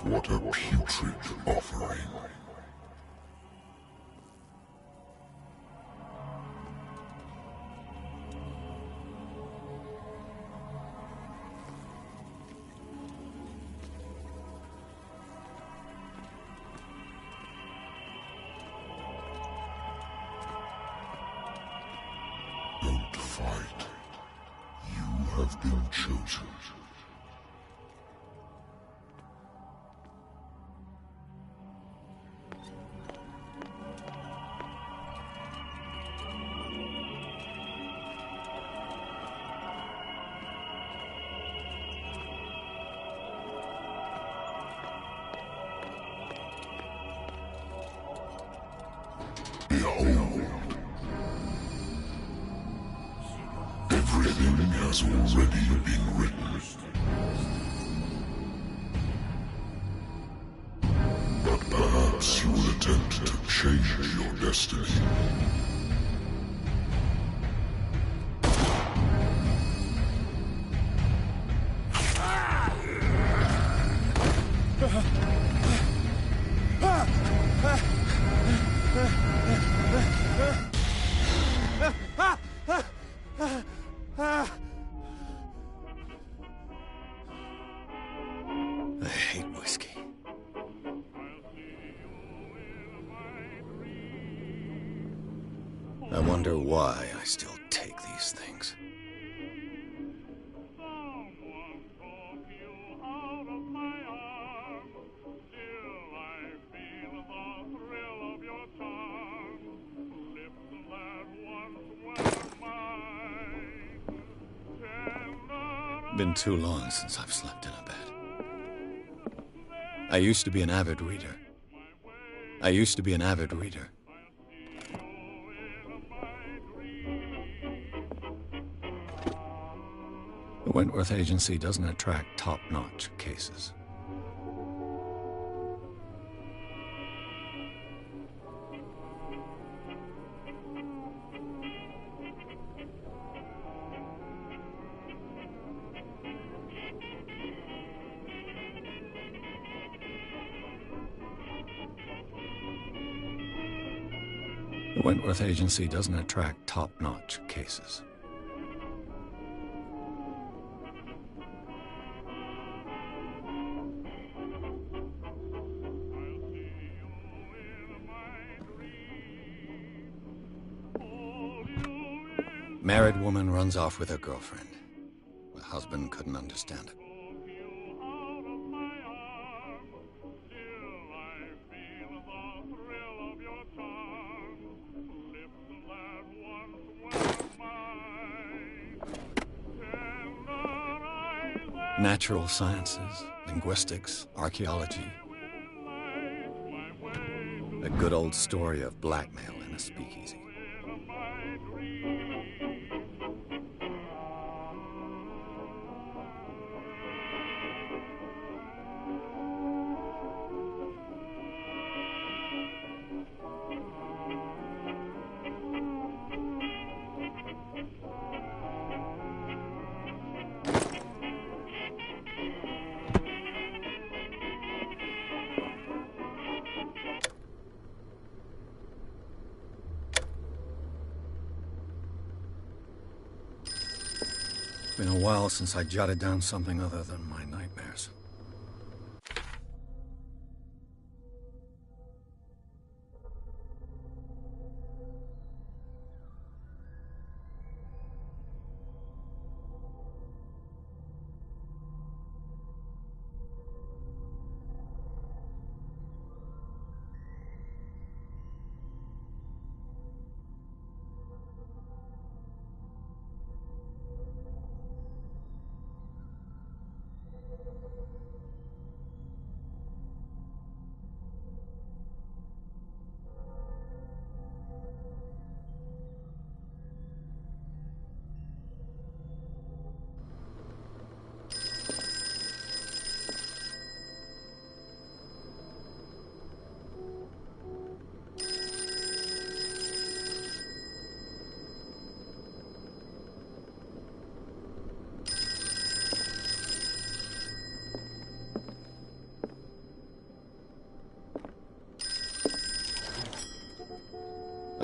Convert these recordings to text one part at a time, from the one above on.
What a putrid offering. Don't fight. You have been chosen. Behold. Everything has already been written. But perhaps you will attempt to change your destiny. I hate whiskey. I wonder why I still take these things. Been too long since I've slept in a bed. I used to be an avid reader. The Wentworth Agency doesn't attract top-notch cases. The Wentworth Agency doesn't attract top-notch cases. Married woman runs off with her girlfriend. The husband couldn't understand it. Natural sciences, linguistics, archaeology. A good old story of blackmail in a speakeasy. Been a while since I jotted down something other than my nightmares.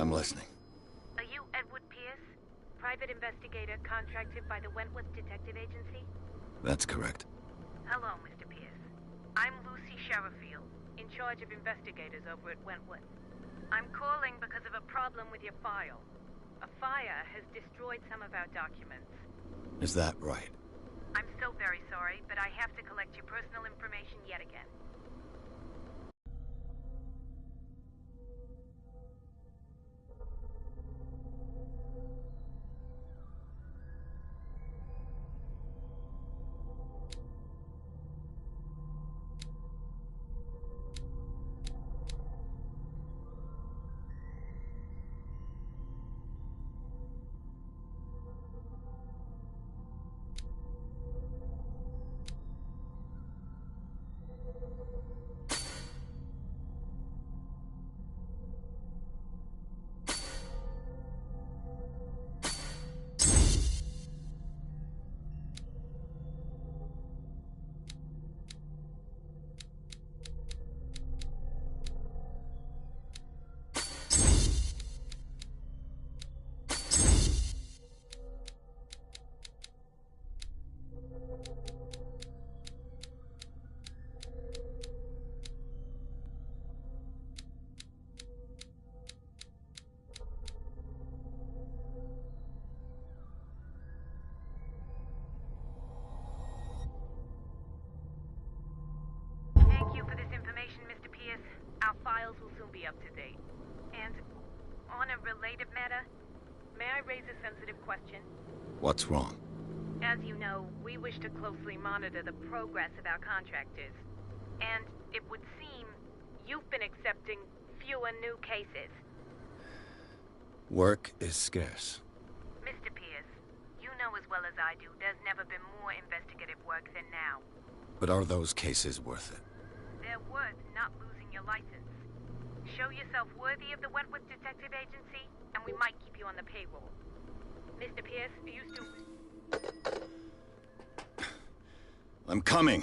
I'm listening. Are you Edward Pierce? Private investigator contracted by the Wentworth Detective Agency? That's correct. Hello, Mr. Pierce. I'm Lucy Sherifield, in charge of investigators over at Wentworth. I'm calling because of a problem with your file. A fire has destroyed some of our documents. Is that right? I'm so very sorry, but I have to collect your personal information yet again. Thank you for this information, Mr. Pierce. Our files will soon be up to date. And on a related matter, may I raise a sensitive question? What's wrong? As you know, we wish to closely monitor the progress of our contractors. And it would seem you've been accepting fewer new cases. Work is scarce. Mr. Pierce, you know as well as I do, there's never been more investigative work than now. But are those cases worth it? They're worth not losing your license. Show yourself worthy of the Wentworth Detective Agency, and we might keep you on the payroll. Mr. Pierce, are you still... I'm coming.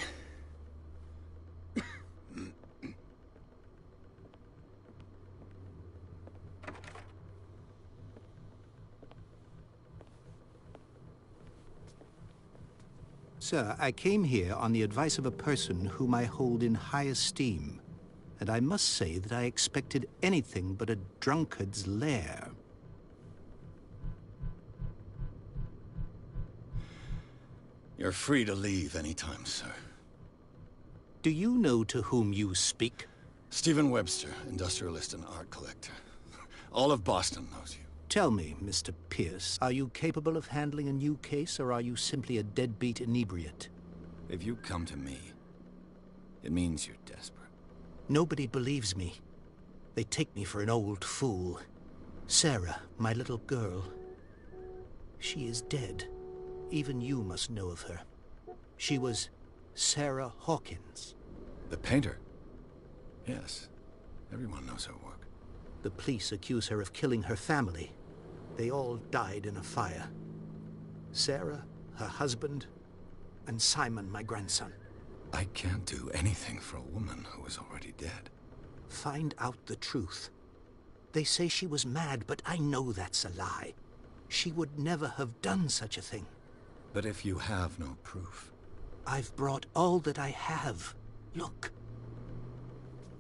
Sir, I came here on the advice of a person whom I hold in high esteem, and I must say that I expected anything but a drunkard's lair. You're free to leave anytime, sir. Do you know to whom you speak? Stephen Webster, industrialist and art collector. All of Boston knows you. Tell me, Mr. Pierce, are you capable of handling a new case, or are you simply a deadbeat inebriate? If you come to me, it means you're desperate. Nobody believes me. They take me for an old fool. Sarah, my little girl, she is dead. Even you must know of her. She was Sarah Hawkins. The painter? Yes. Everyone knows her work. The police accuse her of killing her family. They all died in a fire. Sarah, her husband, and Simon, my grandson. I can't do anything for a woman who is already dead. Find out the truth. They say she was mad, but I know that's a lie. She would never have done such a thing. But if you have no proof... I've brought all that I have. Look.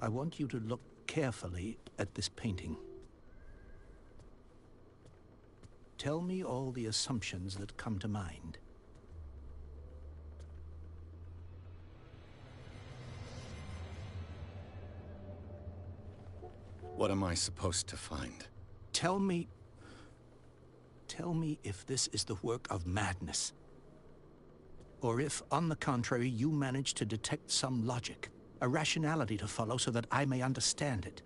I want you to look carefully at this painting. Tell me all the assumptions that come to mind. What am I supposed to find? Tell me if this is the work of madness. Or if, on the contrary, you manage to detect some logic, a rationality to follow so that I may understand it.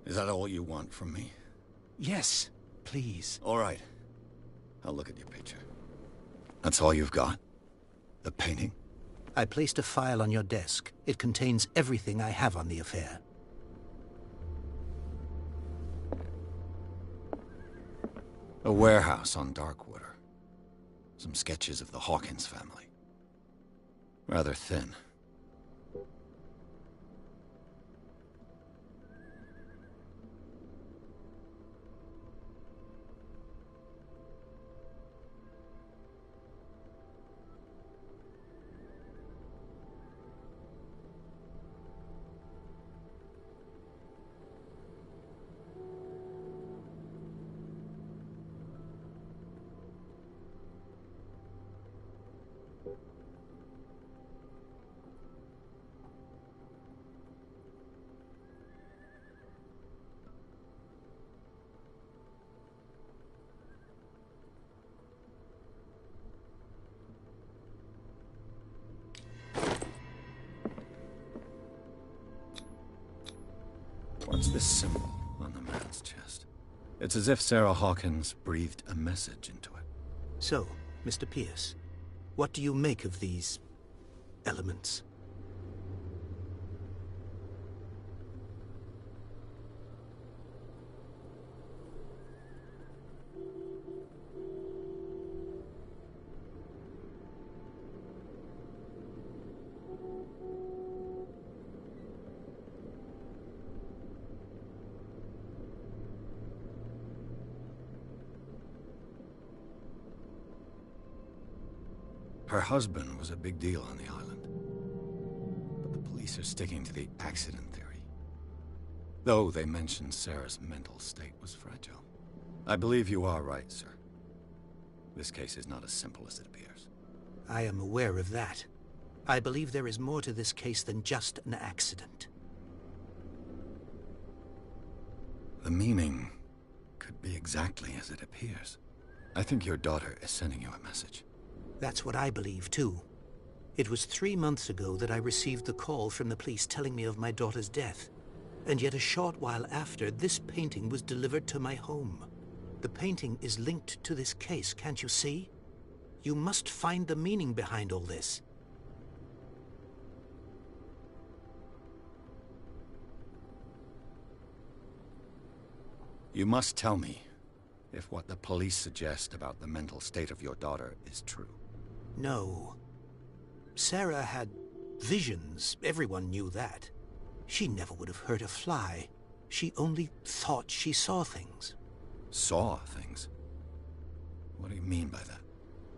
Is that all you want from me? Yes, please. All right. I'll look at your picture. That's all you've got? The painting? I placed a file on your desk. It contains everything I have on the affair. A warehouse on Darkwater. Some sketches of the Hawkins family. Rather thin. What's this symbol on the man's chest? It's as if Sarah Hawkins breathed a message into it. So, Mr. Pierce, what do you make of these elements? Her husband was a big deal on the island. But the police are sticking to the accident theory. Though they mentioned Sarah's mental state was fragile. I believe you are right, sir. This case is not as simple as it appears. I am aware of that. I believe there is more to this case than just an accident. The meaning could be exactly as it appears. I think your daughter is sending you a message. That's what I believe, too. It was 3 months ago that I received the call from the police telling me of my daughter's death. And yet a short while after, this painting was delivered to my home. The painting is linked to this case, can't you see? You must find the meaning behind all this. You must tell me if what the police suggest about the mental state of your daughter is true. No. Sarah had visions. Everyone knew that. She never would have hurt a fly. She only thought she saw things. Saw things? What do you mean by that?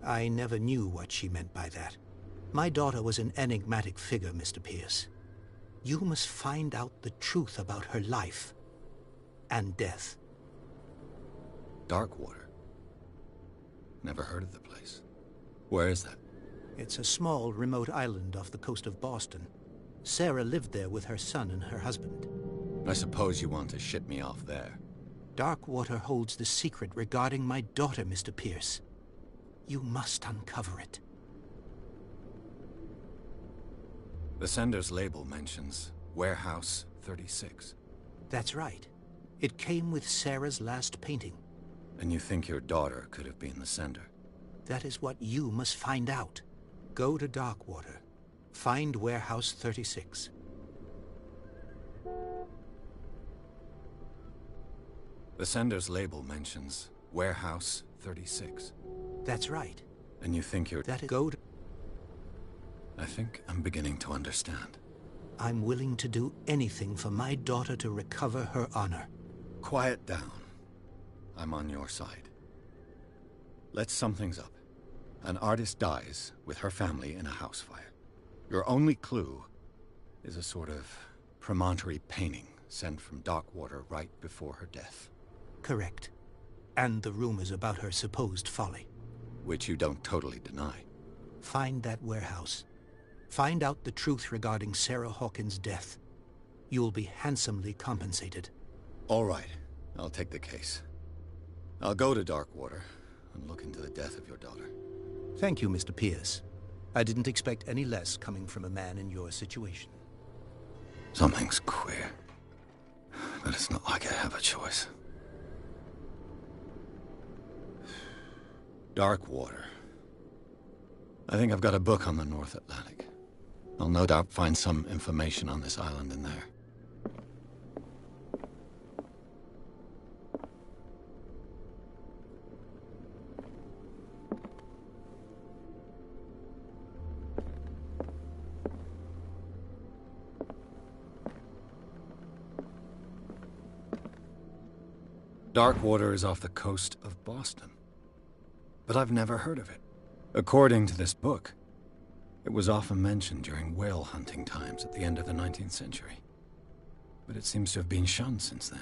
I never knew what she meant by that. My daughter was an enigmatic figure, Mr. Pierce. You must find out the truth about her life and death. Darkwater? Never heard of the place. Where is that? It's a small, remote island off the coast of Boston. Sarah lived there with her son and her husband. I suppose you want to ship me off there. Darkwater holds the secret regarding my daughter, Mr. Pierce. You must uncover it. The sender's label mentions Warehouse 36. That's right. It came with Sarah's last painting. And you think your daughter could have been the sender? That is what you must find out. Go to Darkwater. Find Warehouse 36. The sender's label mentions Warehouse 36. That's right. And you think you're... Go to... I think I'm beginning to understand. I'm willing to do anything for my daughter to recover her honor. Quiet down. I'm on your side. Let's sum things up. An artist dies with her family in a house fire. Your only clue is a sort of promontory painting sent from Darkwater right before her death. Correct. And the rumors about her supposed folly. Which you don't totally deny. Find that warehouse. Find out the truth regarding Sarah Hawkins' death. You'll be handsomely compensated. All right. I'll take the case. I'll go to Darkwater and look into the death of your daughter. Thank you, Mr. Pierce. I didn't expect any less coming from a man in your situation. Something's queer. But it's not like I have a choice. Darkwater. I think I've got a book on the North Atlantic. I'll no doubt find some information on this island in there. Darkwater is off the coast of Boston. But I've never heard of it. According to this book, it was often mentioned during whale hunting times at the end of the 19th century. But it seems to have been shunned since then.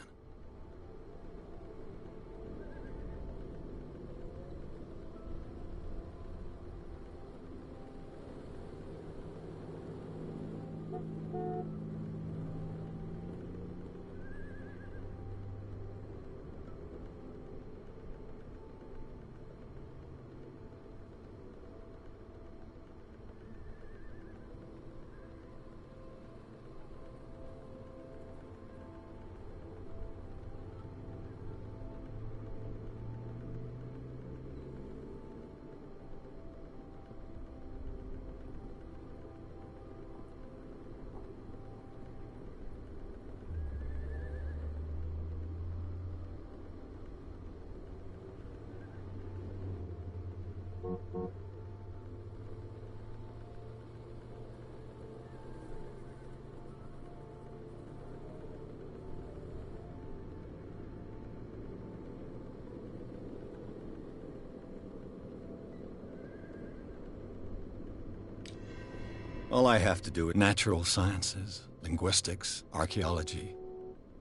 All I have to do is natural sciences, linguistics, archaeology.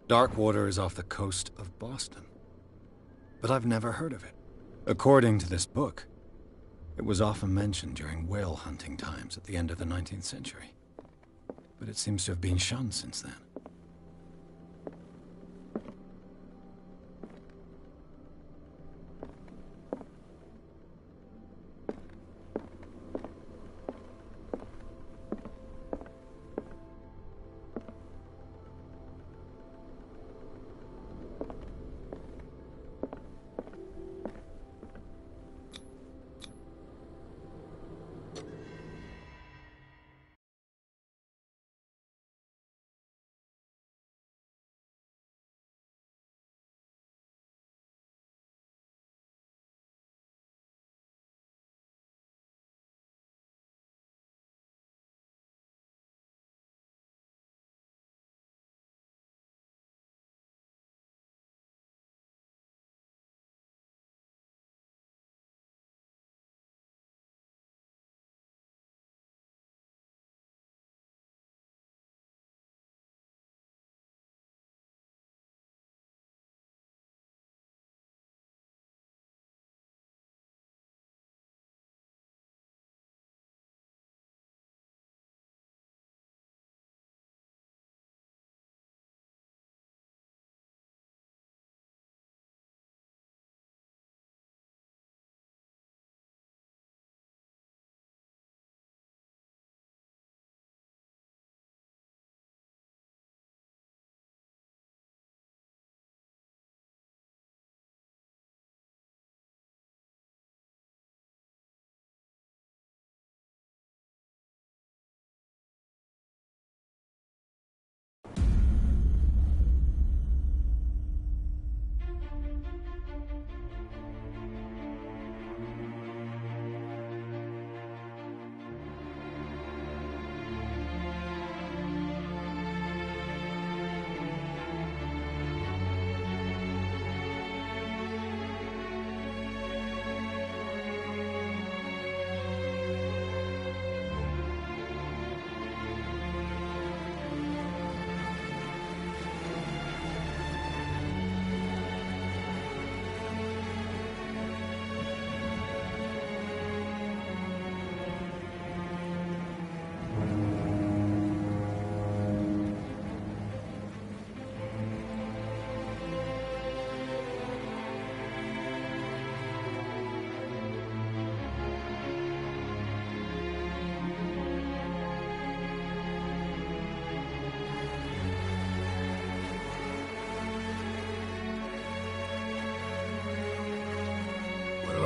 Darkwater is off the coast of Boston. But I've never heard of it. According to this book, it was often mentioned during whale hunting times at the end of the 19th century. But it seems to have been shunned since then.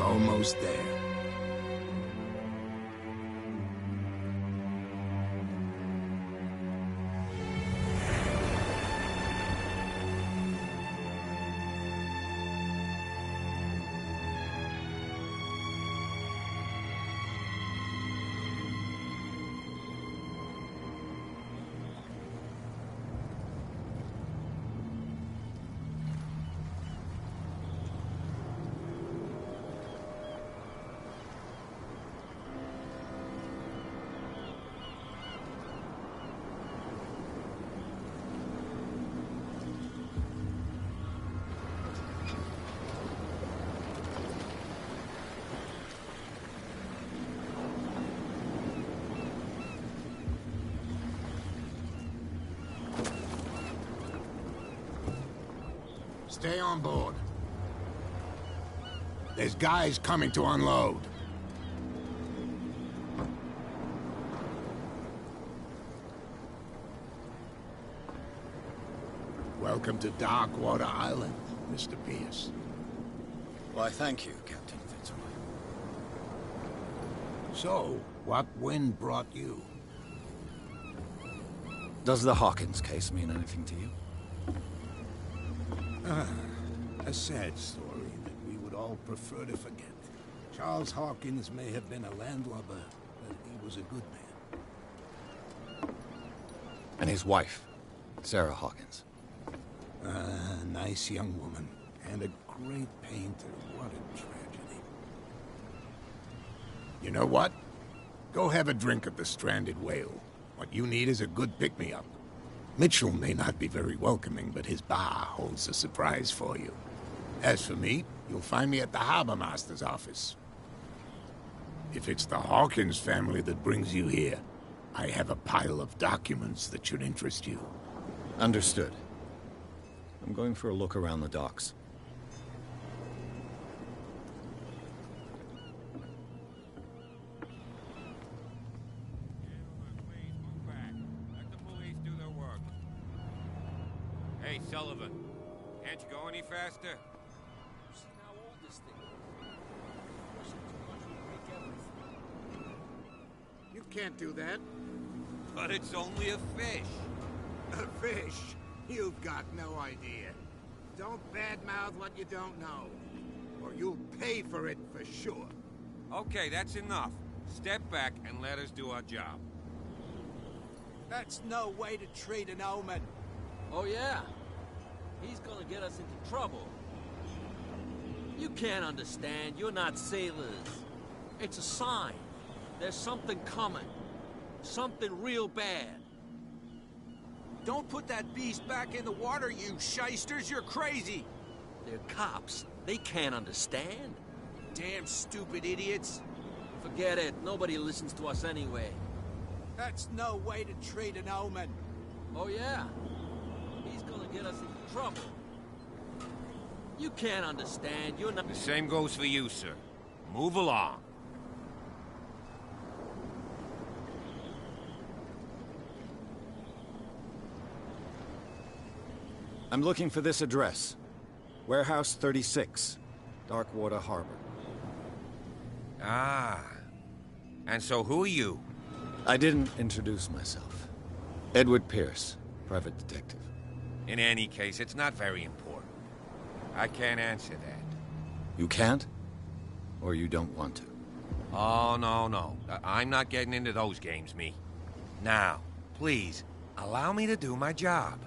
Almost there. Stay on board. There's guys coming to unload. Welcome to Darkwater Island, Mr. Pierce. Why, thank you, Captain Fitzroy. So, what wind brought you? Does the Hawkins case mean anything to you? A sad story that we would all prefer to forget. Charles Hawkins may have been a landlubber, but he was a good man. And his wife, Sarah Hawkins. Nice young woman. And a great painter. What a tragedy. You know what? Go have a drink at the Stranded Whale. What you need is a good pick-me-up. Mitchell may not be very welcoming, but his bar holds a surprise for you. As for me, you'll find me at the Harbor Master's office. If it's the Hawkins family that brings you here, I have a pile of documents that should interest you. Understood. I'm going for a look around the docks. Hey, Sullivan. Can't you go any faster? See how old this thing is. Pushing too much will break everything. You can't do that. But it's only a fish. A fish? You've got no idea. Don't badmouth what you don't know, or you'll pay for it for sure. Okay, that's enough. Step back and let us do our job. That's no way to treat an omen. Oh, yeah? He's gonna get us into trouble. You can't understand. You're not sailors. It's a sign. There's something coming. Something real bad. Don't put that beast back in the water, you shysters. You're crazy. They're cops. They can't understand. Damn stupid idiots. Forget it. Nobody listens to us anyway. That's no way to treat an omen. Oh, yeah? He's gonna get us into trouble. You can't understand. You're not... The same goes for you, sir. Move along. I'm looking for this address. Warehouse 36, Darkwater Harbor. Ah. And so who are you? I didn't introduce myself. Edward Pierce, private detective. In any case, it's not very important. I can't answer that. You can't? Or you don't want to? Oh, no. I'm not getting into those games, me. Now, please, allow me to do my job.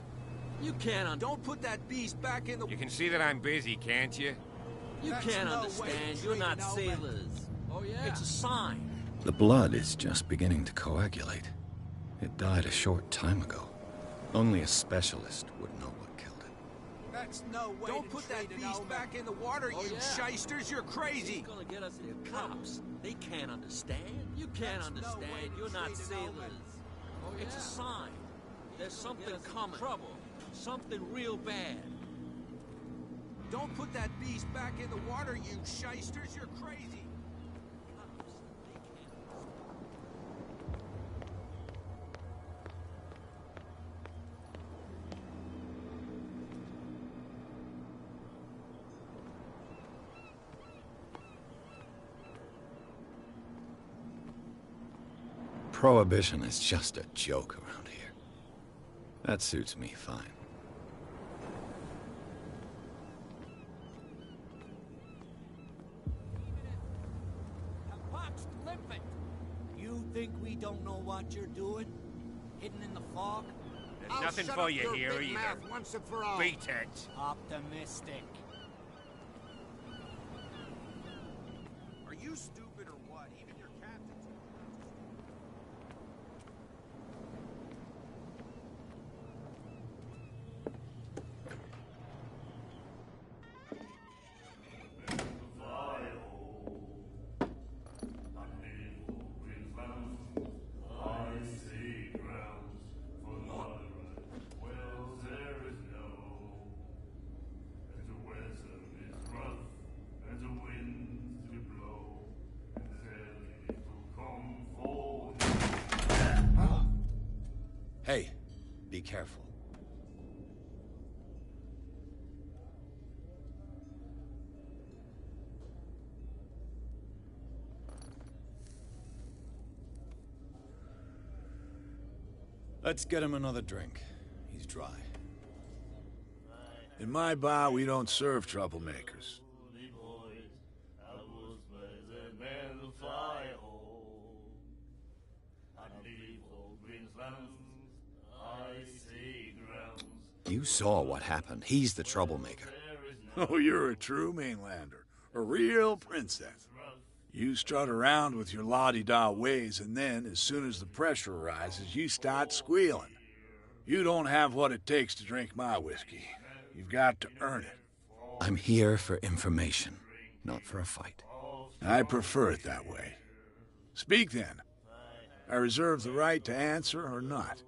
You can't Don't put that beast back in the... You can see that I'm busy, can't you? You That's can't no way understand. to You're treat not an omen. sailors. Oh, yeah? It's a sign. The blood is just beginning to coagulate. It died a short time ago. Only a specialist would know what killed it. That's no way Don't put that beast back in the water, Oh, you yeah? shysters. You're crazy. He's gonna get us into cops. They can't understand. You can't That's no understand. way to You're not treat an sailors. omen. Oh, yeah? It's a sign. There's something coming. Trouble. Something real bad. Don't put that beast back in the water, you shysters. You're crazy. Cops. They can't understand. Prohibition is just a joke around here. That suits me fine. The pop's limping. You think we don't know what you're doing? Hidden in the fog? There's nothing for you here either. Once and for all. Beat it. Optimistic. Are you stupid or what? Even your captain's... Hey, be careful. Let's get him another drink. He's dry. In my bar, we don't serve troublemakers. You saw what happened. He's the troublemaker. Oh, you're a true mainlander. A real princess. You strut around with your la-di-da ways, and then, as soon as the pressure arises, you start squealing. You don't have what it takes to drink my whiskey. You've got to earn it. I'm here for information, not for a fight. I prefer it that way. Speak then. I reserve the right to answer or not.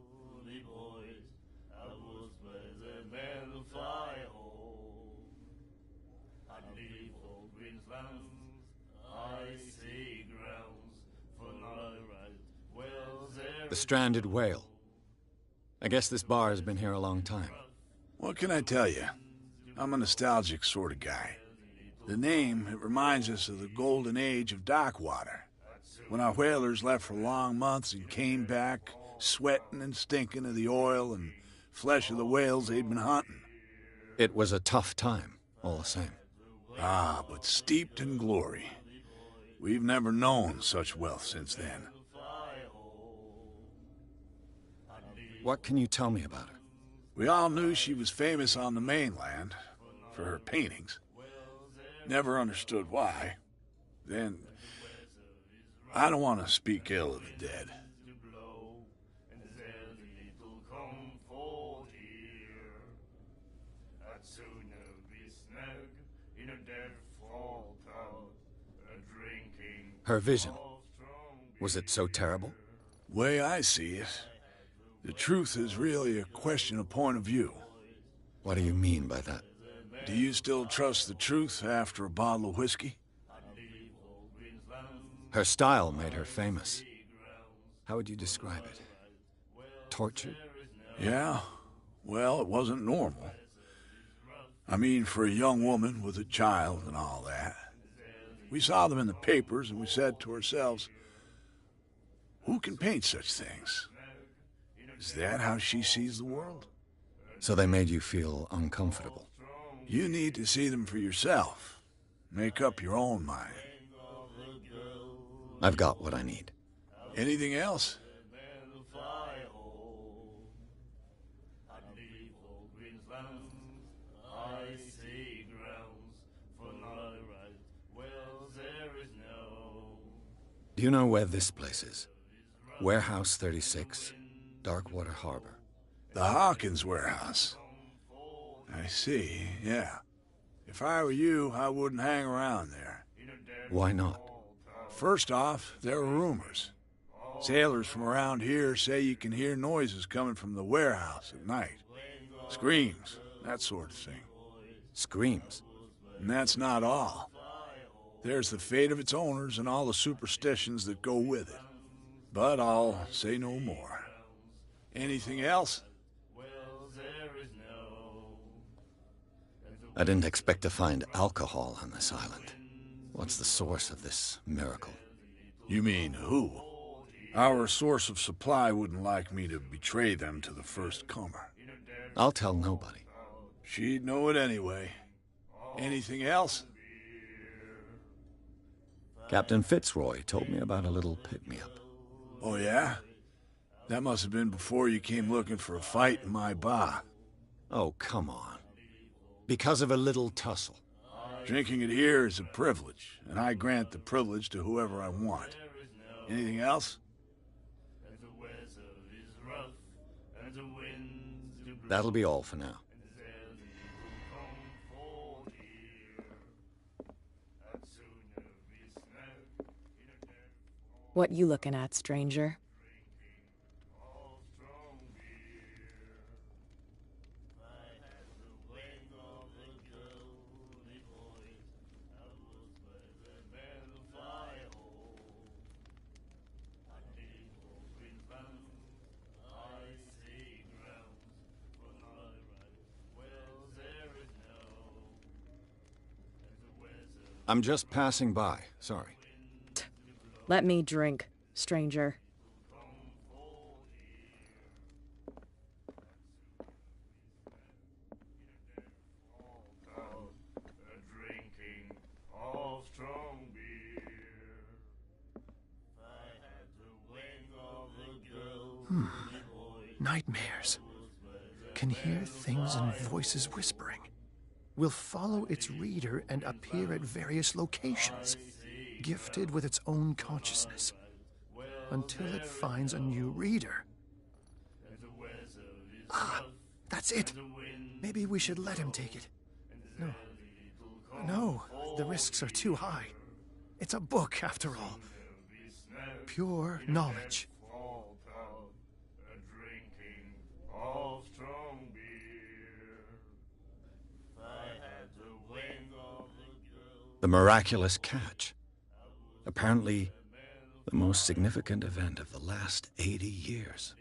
The Stranded Whale. I guess this bar has been here a long time. What can I tell you? I'm a nostalgic sort of guy. The name, it reminds us of the golden age of dockwater, when our whalers left for long months and came back sweating and stinking of the oil and flesh of the whales they'd been hunting. It was a tough time, all the same. Ah, but steeped in glory. We've never known such wealth since then. What can you tell me about her? We all knew she was famous on the mainland for her paintings. Never understood why. Then, I don't want to speak ill of the dead. Her vision. Was it so terrible? Way I see it, the truth is really a question of point of view. What do you mean by that? Do you still trust the truth after a bottle of whiskey? Her style made her famous. How would you describe it? Tortured? Yeah, well, it wasn't normal. I mean, for a young woman with a child and all that. We saw them in the papers and we said to ourselves, who can paint such things? Is that how she sees the world? So they made you feel uncomfortable? You need to see them for yourself. Make up your own mind. I've got what I need. Anything else? Do you know where this place is? Warehouse 36, Darkwater Harbor. The Hawkins warehouse. I see, yeah. If I were you, I wouldn't hang around there. Why not? First off, there are rumors. Sailors from around here say you can hear noises coming from the warehouse at night. Screams, that sort of thing. Screams? And that's not all. There's the fate of its owners and all the superstitions that go with it. But I'll say no more. Anything else? I didn't expect to find alcohol on this island. What's the source of this miracle? You mean who? Our source of supply wouldn't like me to betray them to the first comer. I'll tell nobody. She'd know it anyway. Anything else? Captain Fitzroy told me about a little pick-me-up. Oh, yeah? That must have been before you came looking for a fight in my bar. Oh, come on. Because of a little tussle. Drinking it here is a privilege, and I grant the privilege to whoever I want. Anything else? That'll be all for now. What you looking at, stranger? I'm just passing by. Sorry. Let me drink, stranger. Nightmares. Can hear things and voices whispering. Will follow its reader and appear at various locations, gifted with its own consciousness, until it finds a new reader. Ah, that's it. Maybe we should let him take it. No, the risks are too high. It's a book, after all. Pure knowledge. The miraculous catch. Apparently, the most significant event of the last 80 years.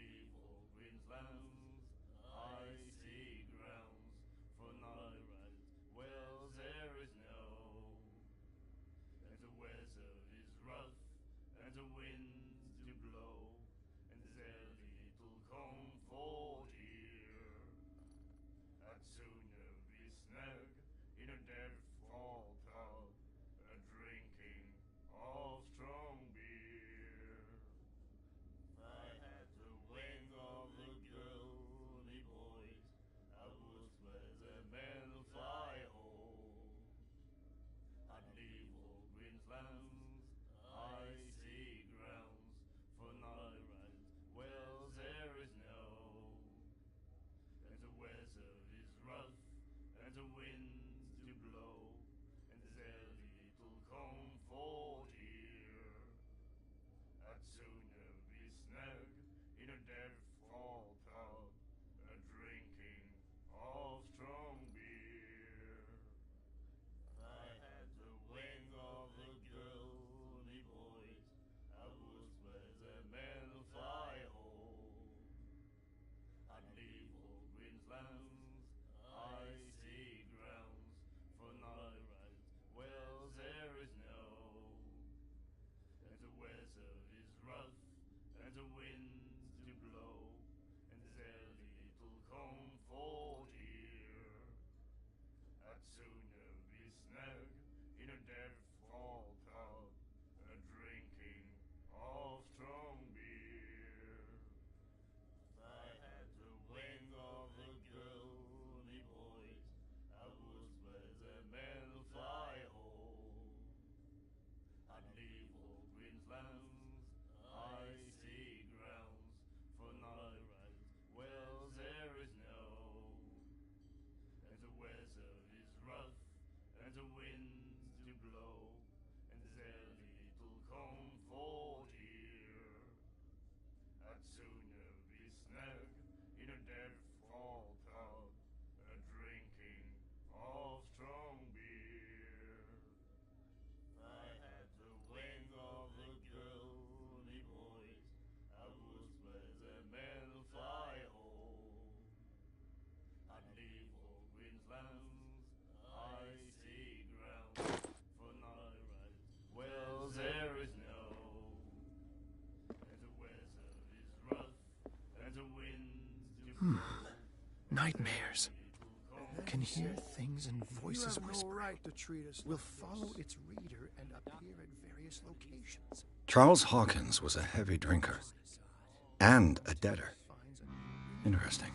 Nightmares. Can hear things and voices whispering. Will follow its reader and appear at various locations. Charles Hawkins was a heavy drinker and a debtor. Interesting.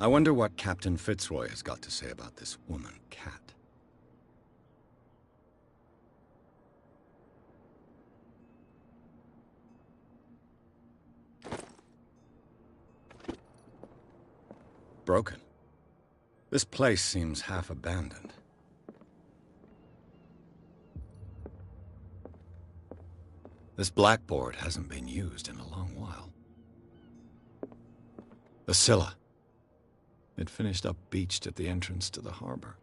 I wonder what Captain Fitzroy has got to say about this woman, Cat. broken. This place seems half abandoned. This blackboard hasn't been used in a long while. The Scylla. It finished up beached at the entrance to the harbor.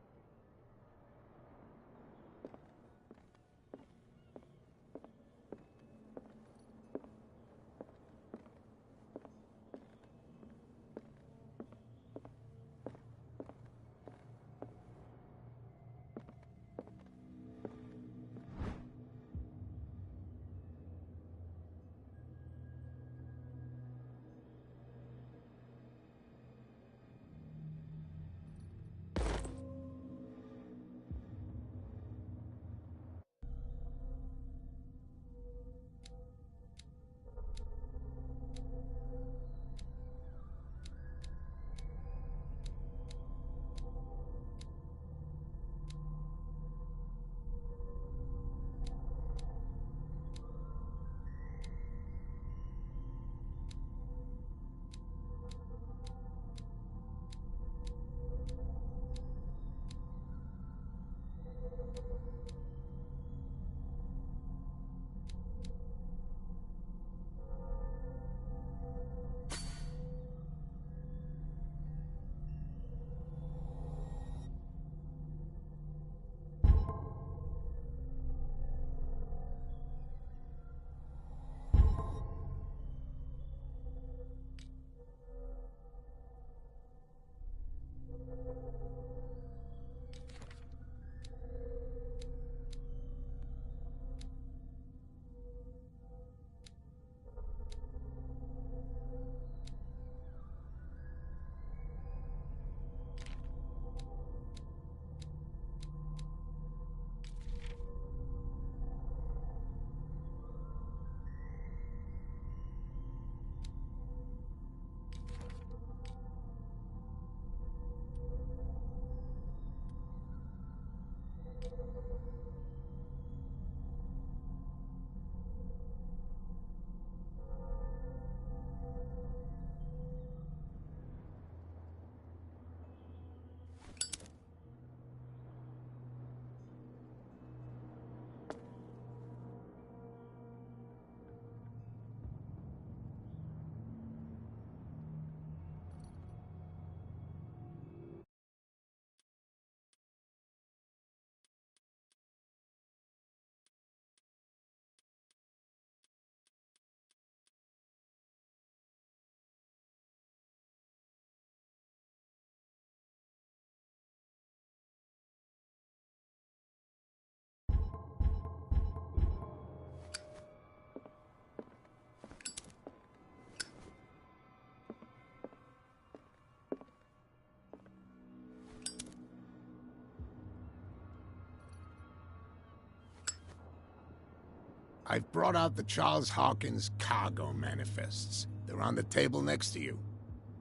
I've brought out the Charles Hawkins cargo manifests. They're on the table next to you.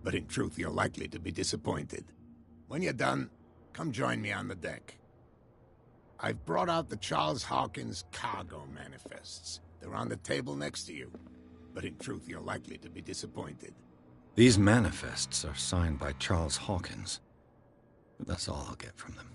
But in truth, you're likely to be disappointed. When you're done, come join me on the deck. I've brought out the Charles Hawkins cargo manifests. They're on the table next to you. But in truth, you're likely to be disappointed. These manifests are signed by Charles Hawkins. But that's all I'll get from them.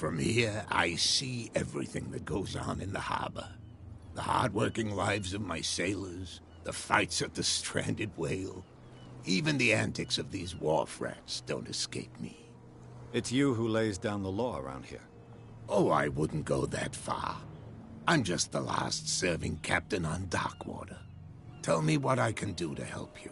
From here, I see everything that goes on in the harbor. The hard-working lives of my sailors, the fights at the stranded whale. Even the antics of these wharf rats don't escape me. It's you who lays down the law around here. Oh, I wouldn't go that far. I'm just the last serving captain on Darkwater. Tell me what I can do to help you.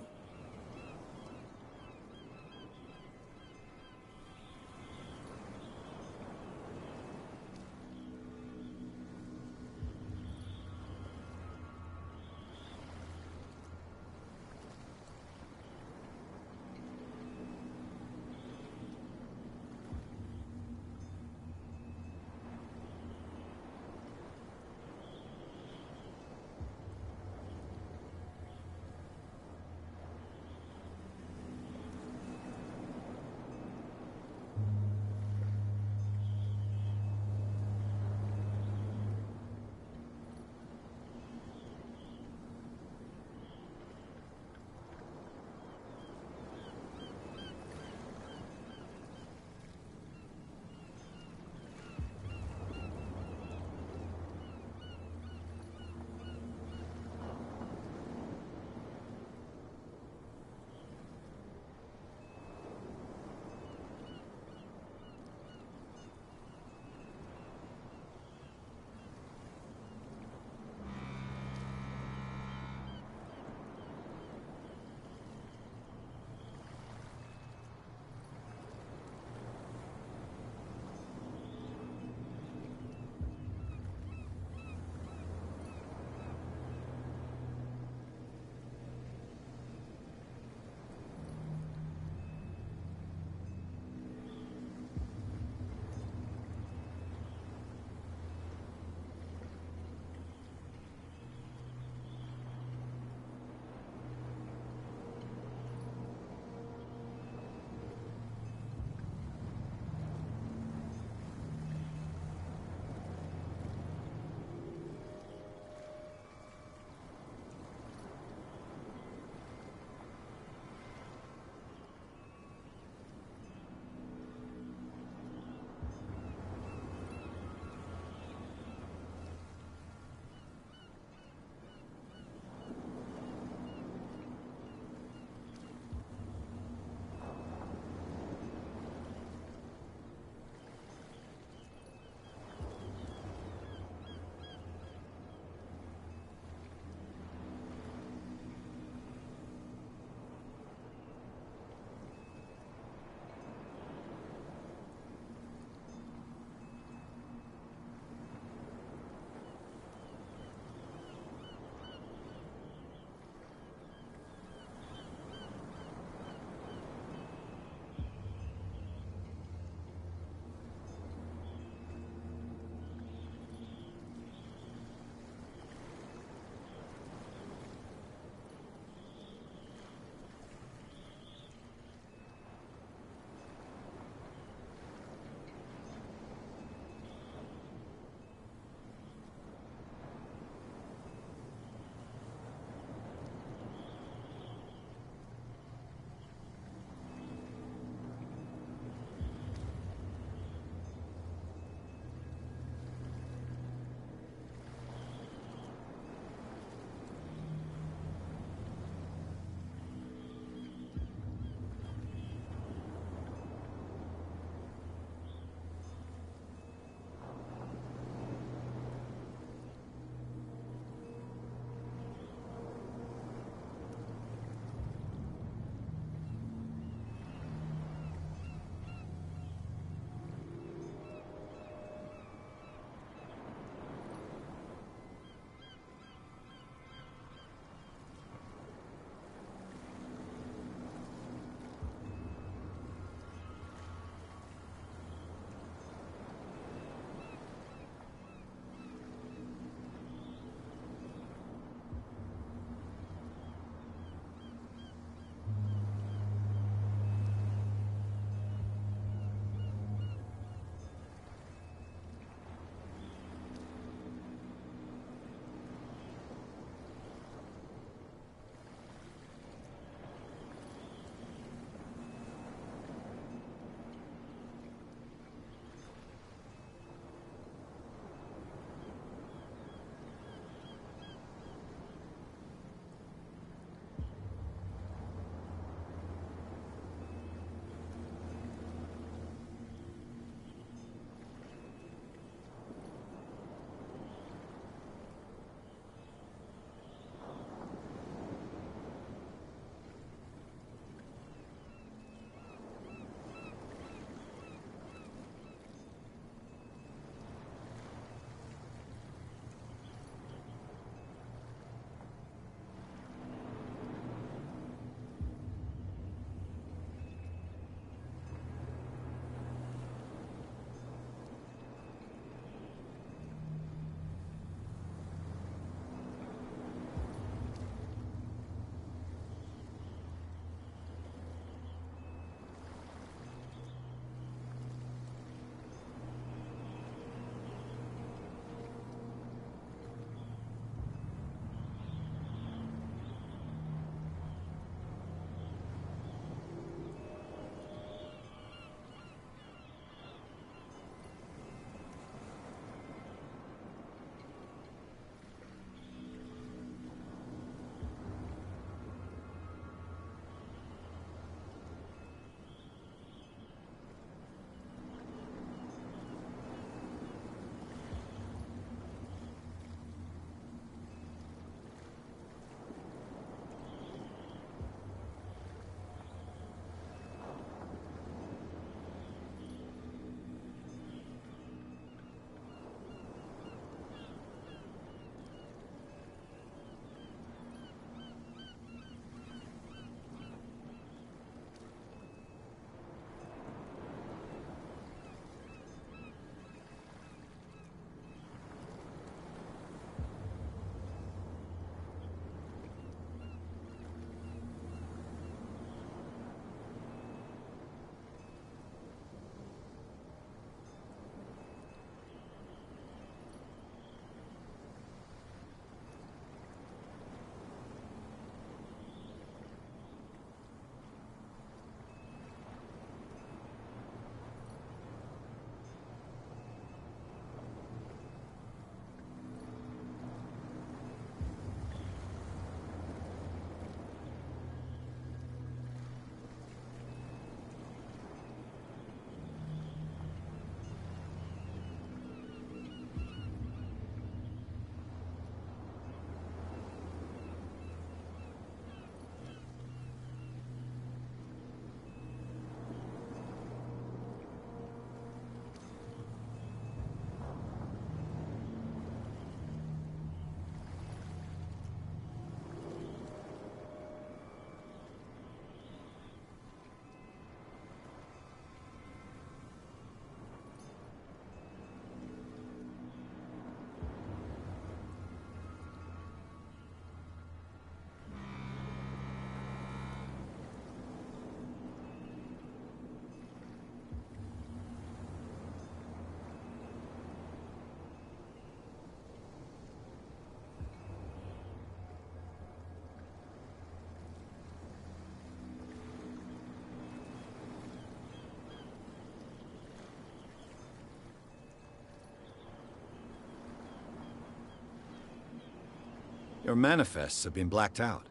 Your manifests have been blacked out.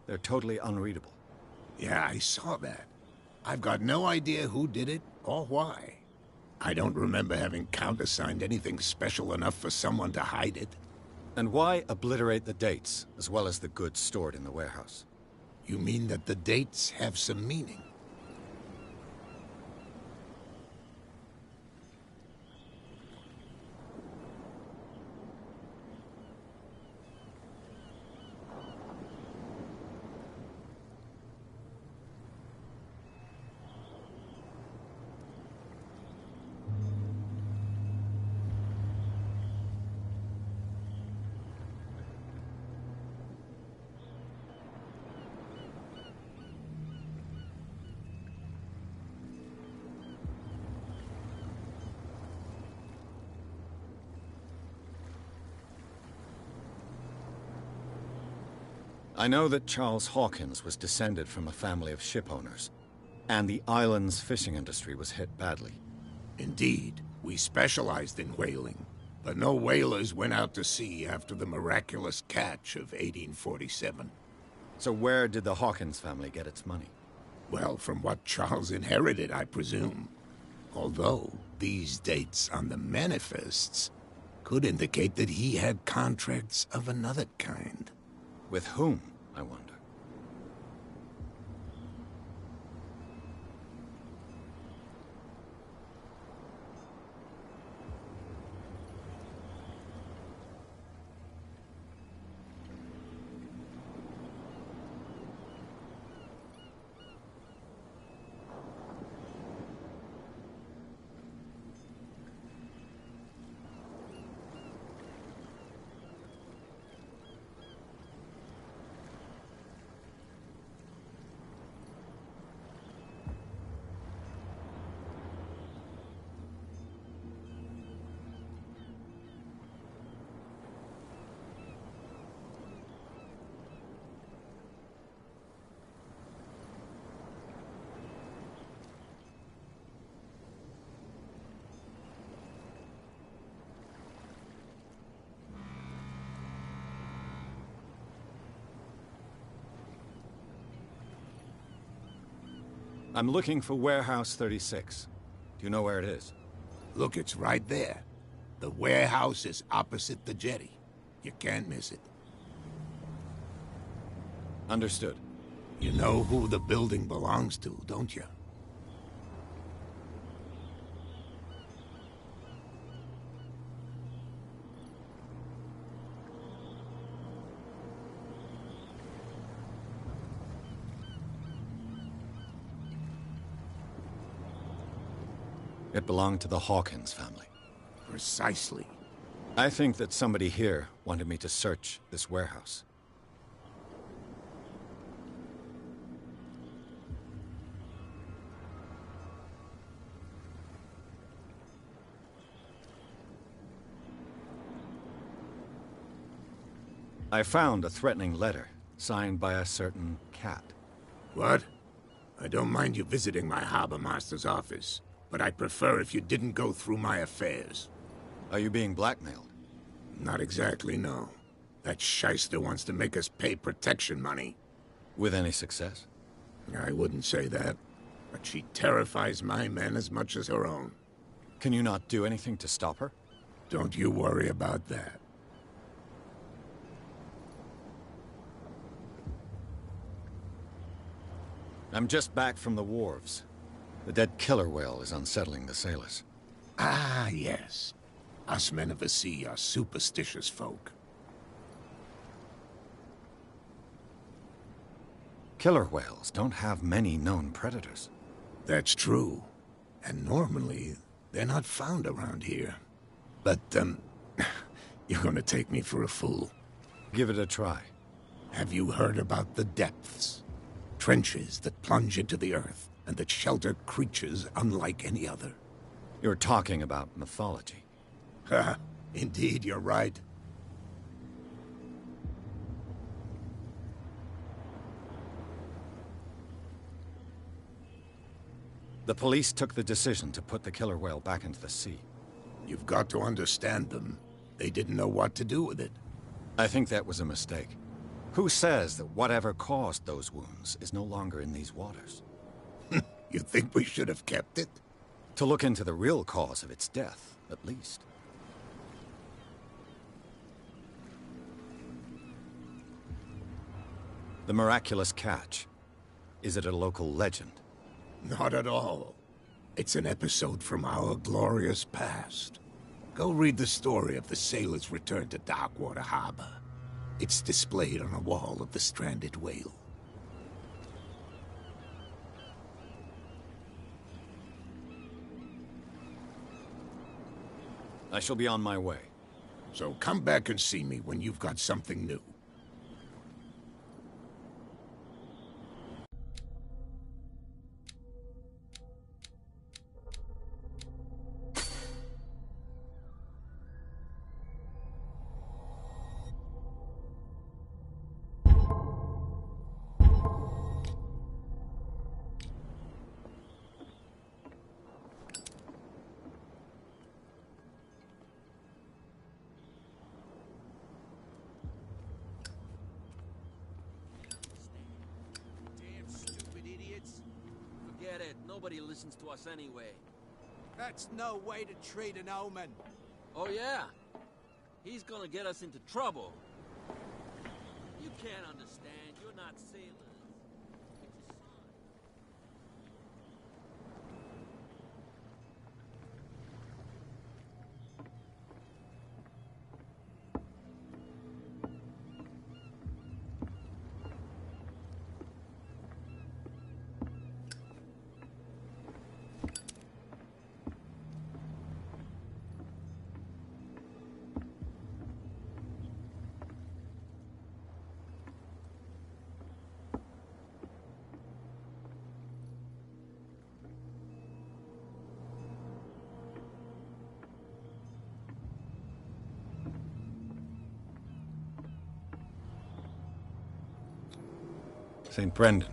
They're totally unreadable. Yeah, I saw that. I've got no idea who did it or why. I don't remember having countersigned anything special enough for someone to hide it. And why obliterate the dates, as well as the goods stored in the warehouse? You mean that the dates have some meaning? I know that Charles Hawkins was descended from a family of ship owners, and the island's fishing industry was hit badly. Indeed, we specialized in whaling, but no whalers went out to sea after the miraculous catch of 1847. So where did the Hawkins family get its money? Well, from what Charles inherited, I presume. Although, these dates on the manifests could indicate that he had contracts of another kind. With whom, I wonder? I'm looking for Warehouse 36. Do you know where it is? Look, it's right there. The warehouse is opposite the jetty. You can't miss it. Understood. You know who the building belongs to, don't you? It belonged to the Hawkins family. Precisely. I think that somebody here wanted me to search this warehouse. I found a threatening letter, signed by a certain cat. What? I don't mind you visiting my harbor master's office, but I'd prefer if you didn't go through my affairs. Are you being blackmailed? Not exactly, no. That shyster wants to make us pay protection money. With any success? I wouldn't say that, but she terrifies my men as much as her own. Can you not do anything to stop her? Don't you worry about that. I'm just back from the wharves. The dead killer whale is unsettling the sailors. Ah, yes. Us men of the sea are superstitious folk. Killer whales don't have many known predators. That's true. And normally, they're not found around here. But, you're gonna take me for a fool. Give it a try. Have you heard about the depths? Trenches that plunge into the earth, and that shelter creatures unlike any other. You're talking about mythology. Ha! Indeed, you're right. The police took the decision to put the killer whale back into the sea. You've got to understand them. They didn't know what to do with it. I think that was a mistake. Who says that whatever caused those wounds is no longer in these waters? You think we should have kept it? To look into the real cause of its death, at least. The miraculous catch. Is it a local legend? Not at all. It's an episode from our glorious past. Go read the story of the sailor's return to Darkwater Harbor. It's displayed on a wall of the stranded whale. I shall be on my way. So come back and see me when you've got something new. Nobody listens to us anyway. That's no way to treat an omen. Oh, yeah? He's gonna get us into trouble. You can't understand. You're not sailors. It's a sign. St. Brendan,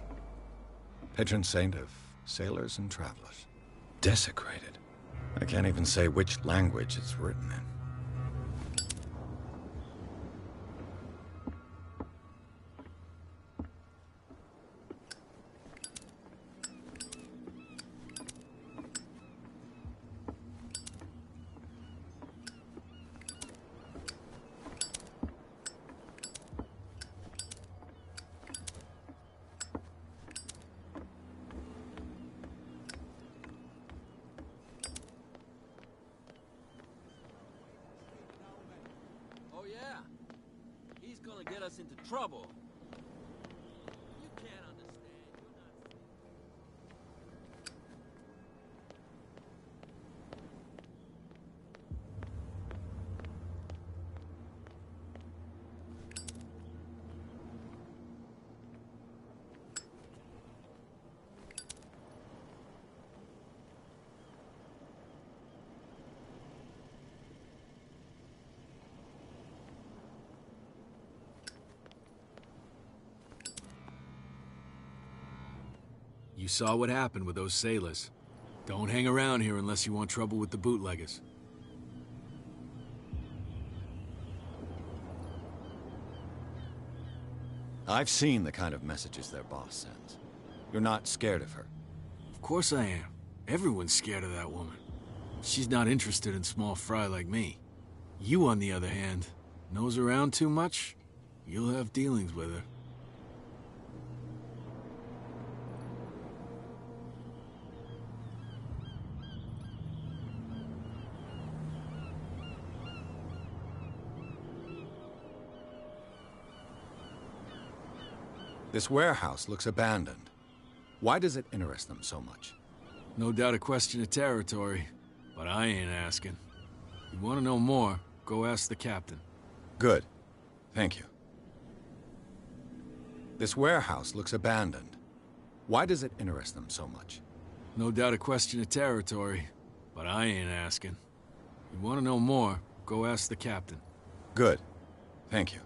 patron saint of sailors and travelers. Desecrated. I can't even say which language it's written in. Get us into trouble. You can't understand. You're not. You saw what happened with those sailors. Don't hang around here unless you want trouble with the bootleggers. I've seen the kind of messages their boss sends. You're not scared of her. Of course I am. Everyone's scared of that woman. She's not interested in small fry like me. You, on the other hand, nose around too much, you'll have dealings with her. This warehouse looks abandoned. Why does it interest them so much? No doubt a question of territory, but I ain't asking. You want to know more, go ask the captain. Good. Thank you. This warehouse looks abandoned. Why does it interest them so much? No doubt a question of territory, but I ain't asking. You want to know more, go ask the captain. Good. Thank you.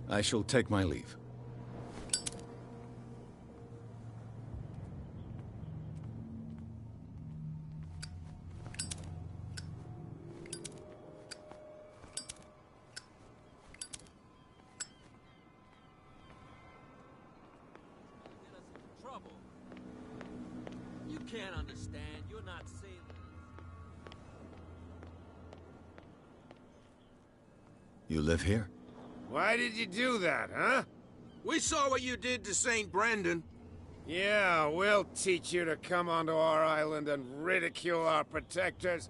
I shall take my leave. Trouble. You can't understand. You're not sailors. You live here? Why did you do that, huh? We saw what you did to St. Brendan. Yeah, we'll teach you to come onto our island and ridicule our protectors.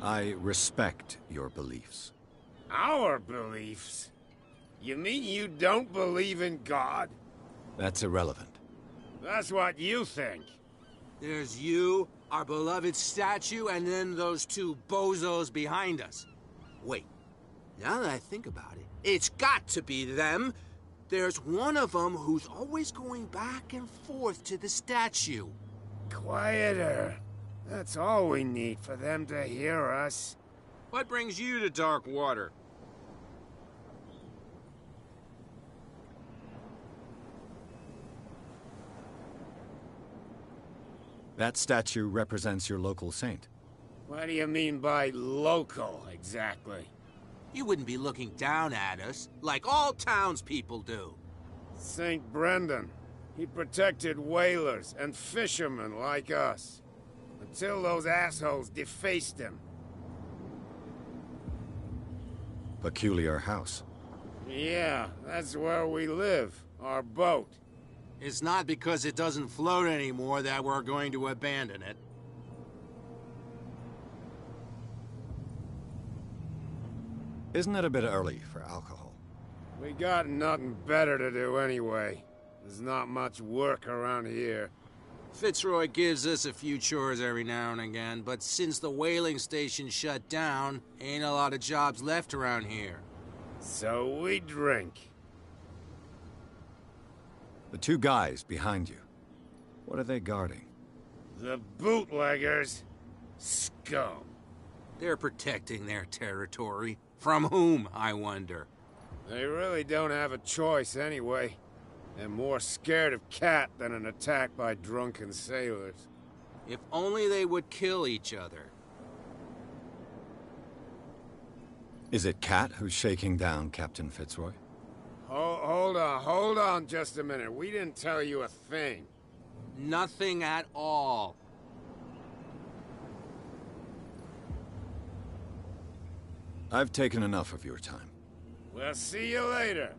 I respect your beliefs. Our beliefs? You mean you don't believe in God? That's irrelevant. That's what you think. There's you, our beloved statue, and then those two bozos behind us. Wait, now that I think about it, it's got to be them. There's one of them who's always going back and forth to the statue. Quieter. That's all we need for them to hear us. What brings you to dark water? That statue represents your local saint. What do you mean by local, exactly? You wouldn't be looking down at us, like all townspeople do. St. Brendan. He protected whalers and fishermen like us. Until those assholes defaced him. Peculiar house. Yeah, that's where we live. Our boat. It's not because it doesn't float anymore that we're going to abandon it. Isn't it a bit early for alcohol? We got nothing better to do anyway. There's not much work around here. Fitzroy gives us a few chores every now and again, but since the whaling station shut down, ain't a lot of jobs left around here. So we drink. The two guys behind you, what are they guarding? The bootleggers. Scum. They're protecting their territory. From whom, I wonder? They really don't have a choice anyway. They're more scared of Cat than an attack by drunken sailors. If only they would kill each other. Is it Cat who's shaking down Captain Fitzroy? Hold on just a minute. We didn't tell you a thing. Nothing at all. I've taken enough of your time. We'll see you later.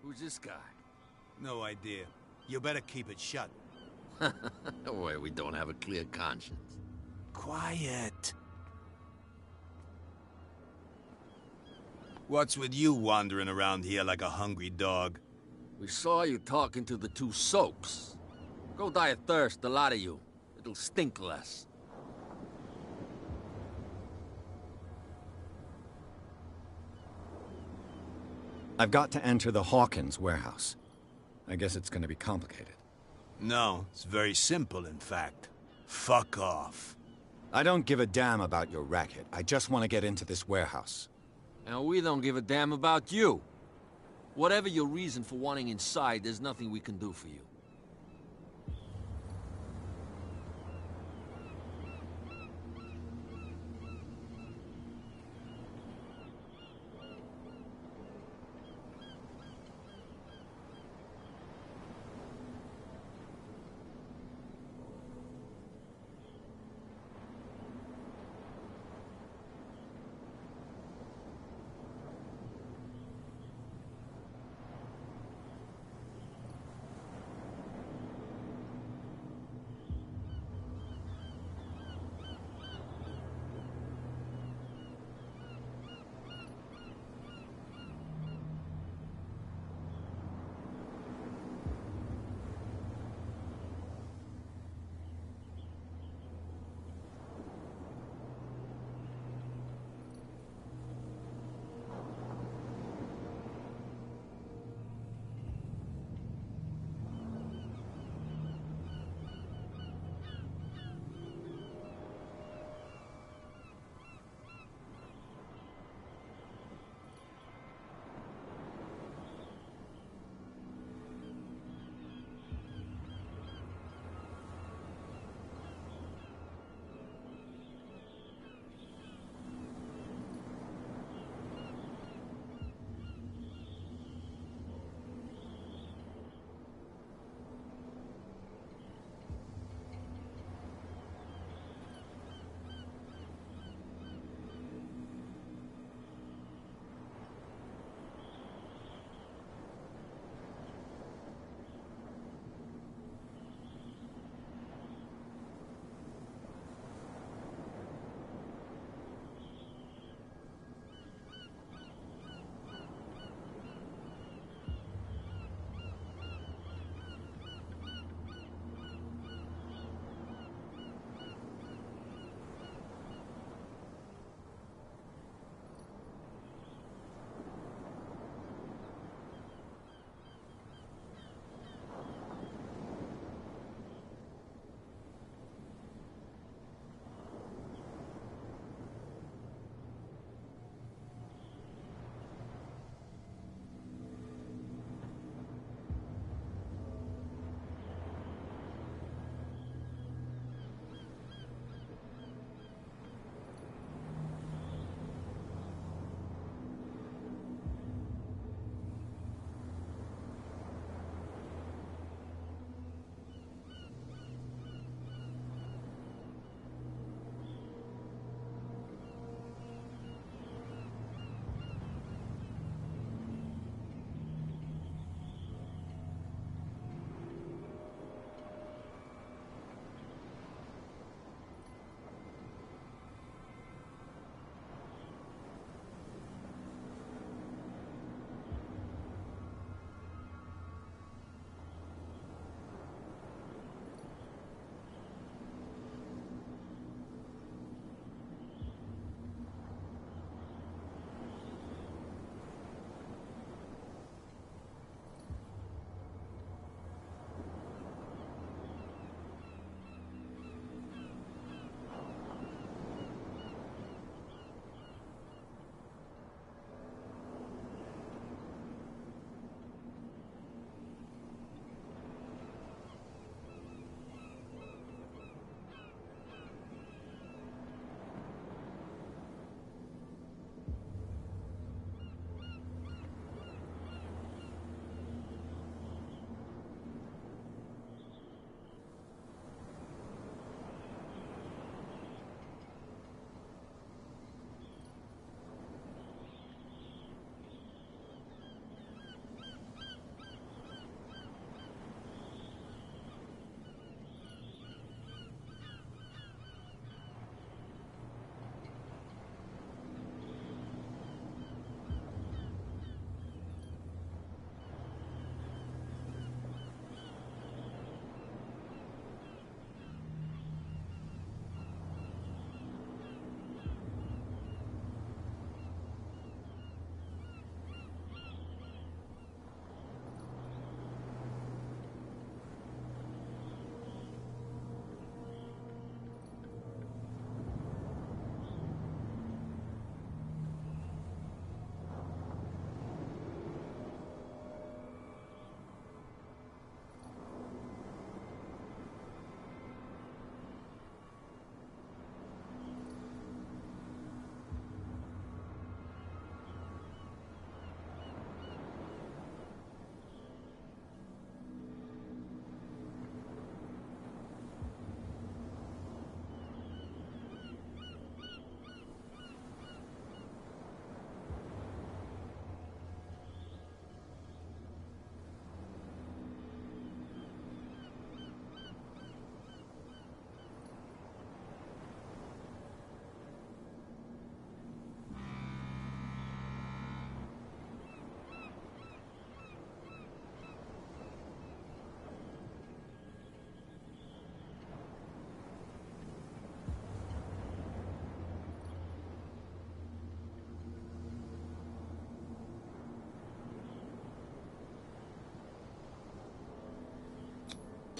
Who's this guy? No idea. You better keep it shut. Why, we don't have a clear conscience. Quiet. What's with you wandering around here like a hungry dog? We saw you talking to the two soaks. Go die of thirst, the lot of you. It'll stink less. I've got to enter the Hawkins warehouse. I guess it's going to be complicated. No, it's very simple, in fact. Fuck off. I don't give a damn about your racket. I just want to get into this warehouse. And we don't give a damn about you. Whatever your reason for wanting inside, there's nothing we can do for you.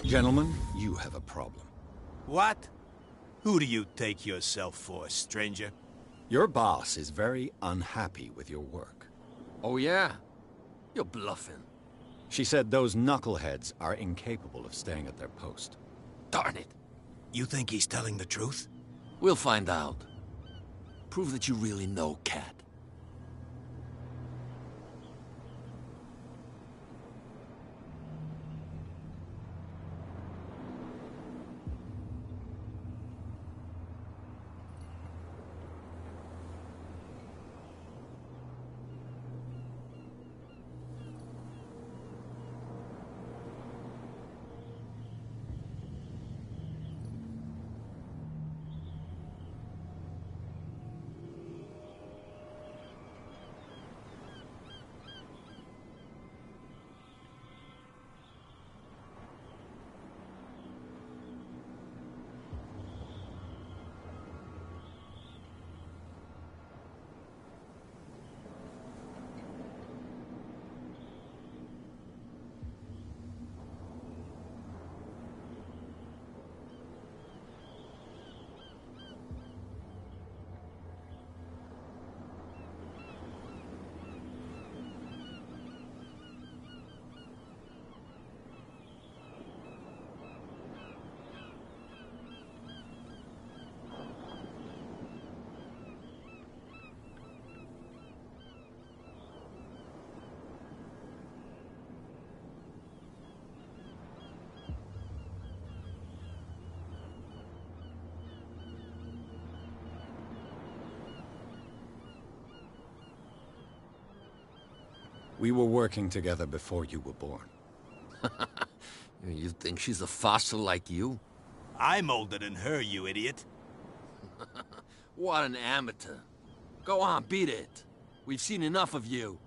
Gentlemen, you have a problem. What? Who do you take yourself for, stranger? Your boss is very unhappy with your work. Oh, yeah? You're bluffing. She said those knuckleheads are incapable of staying at their post. Darn it. You think he's telling the truth? We'll find out. Prove that you really know Cat. We were working together before you were born. You think she's a fossil like you? I'm older than her, you idiot. What an amateur. Go on, beat it. We've seen enough of you.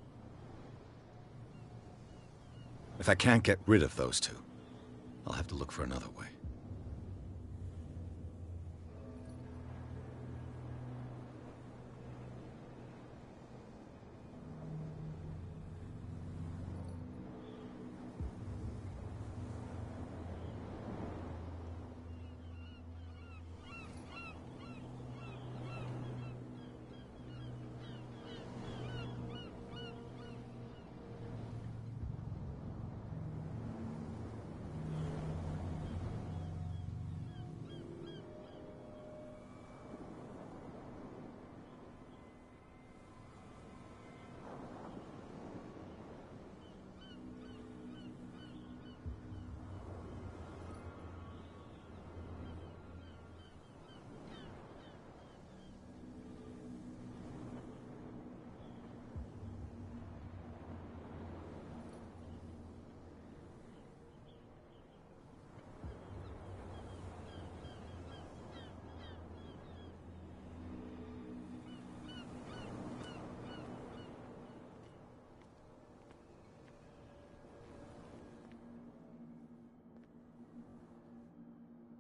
If I can't get rid of those two, I'll have to look for another way.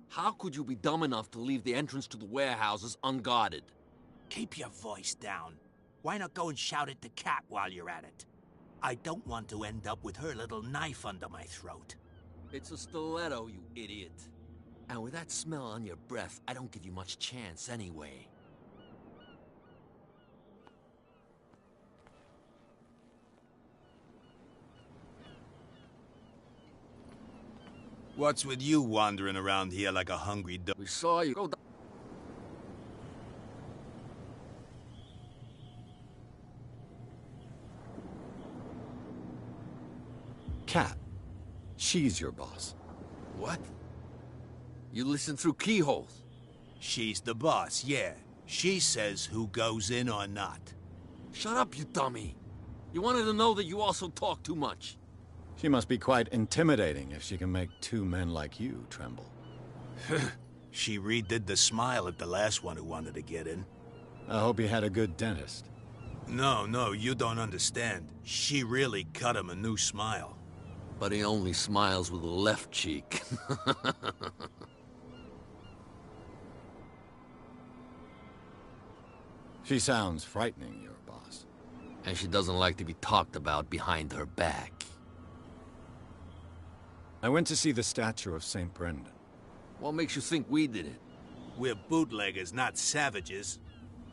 How could you be dumb enough to leave the entrance to the warehouses unguarded? Keep your voice down. Why not go and shout at the cat while you're at it? I don't want to end up with her little knife under my throat. It's a stiletto, you idiot. And with that smell on your breath, I don't give you much chance anyway. What's with you wandering around here like a hungry dog? We saw you go down. Cat. She's your boss. What? You listen through keyholes. She's the boss, yeah. She says who goes in or not. Shut up, you dummy. You wanted to know that you also talk too much. She must be quite intimidating if she can make two men like you tremble. She redid the smile at the last one who wanted to get in. I hope he had a good dentist. No, you don't understand. She really cut him a new smile. But he only smiles with the left cheek. She sounds frightening, your boss. And she doesn't like to be talked about behind her back. I went to see the statue of St. Brendan. What makes you think we did it? We're bootleggers, not savages.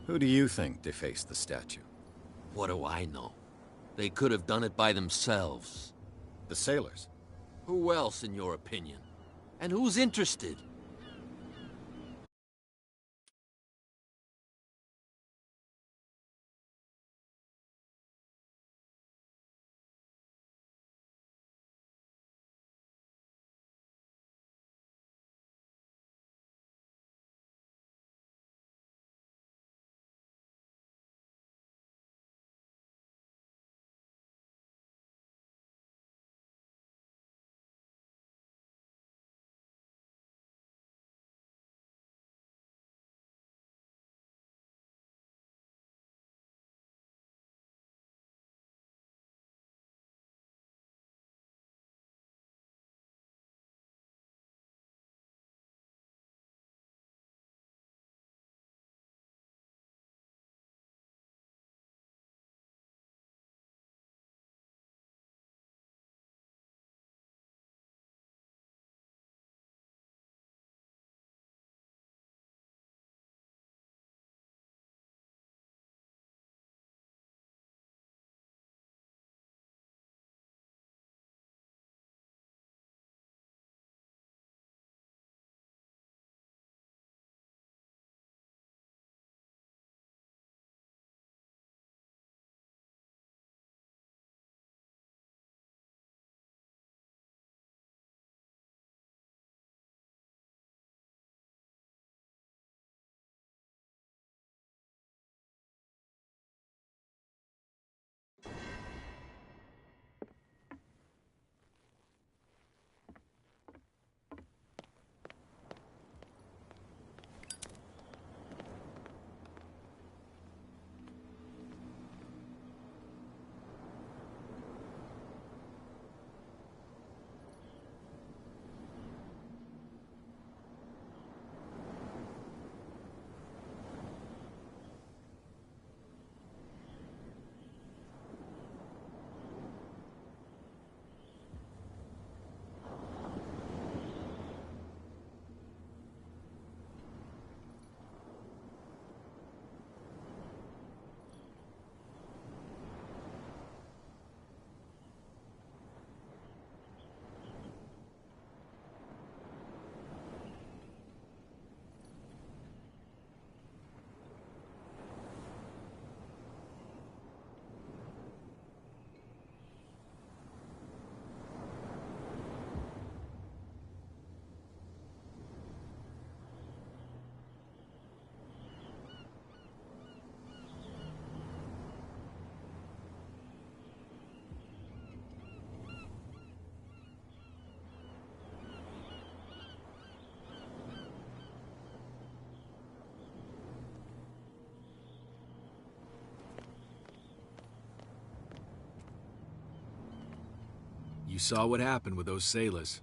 Who do you think defaced the statue? What do I know? They could have done it by themselves. The sailors? Who else, in your opinion? And who's interested? You saw what happened with those sailors.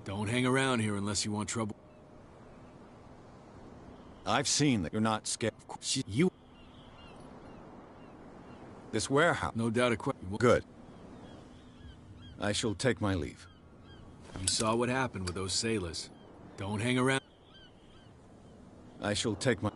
Don't hang around here unless you want trouble. I've seen that you're not scared. You... This warehouse. No doubt a question. Good. I shall take my leave. You saw what happened with those sailors. Don't hang around. I shall take my...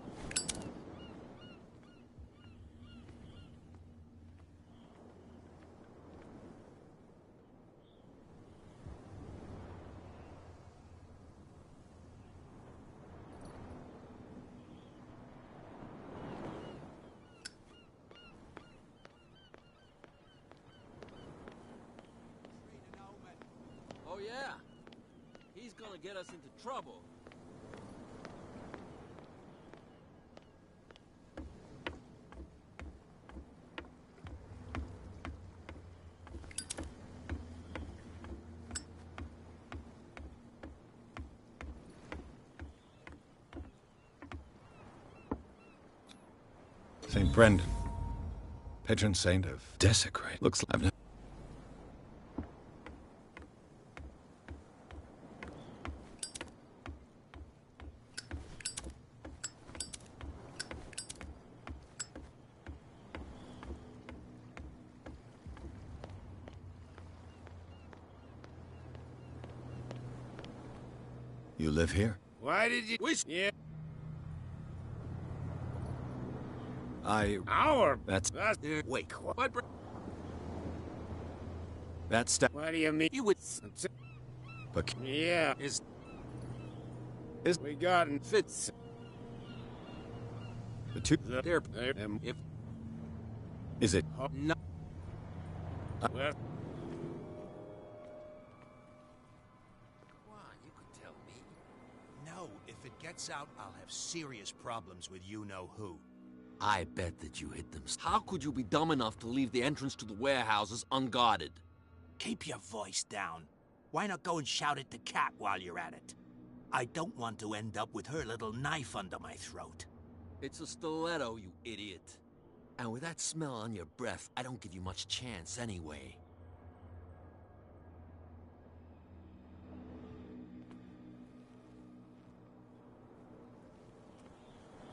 Oh yeah, he's gonna get us into trouble. St. Brendan. Patron saint of desecrate. Looks like... You live here? Why did you... Yeah. That's... Wait, what? That's... What do you mean? You would... But... Yeah. Is... We got... Fits... The two... There... If... Is it... No... Well... No, if it gets out, I'll have serious problems with you-know-who. I bet that you hit them. How could you be dumb enough to leave the entrance to the warehouses unguarded? Keep your voice down. Why not go and shout at the cat while you're at it? I don't want to end up with her little knife under my throat. It's a stiletto, you idiot. And with that smell on your breath, I don't give you much chance anyway.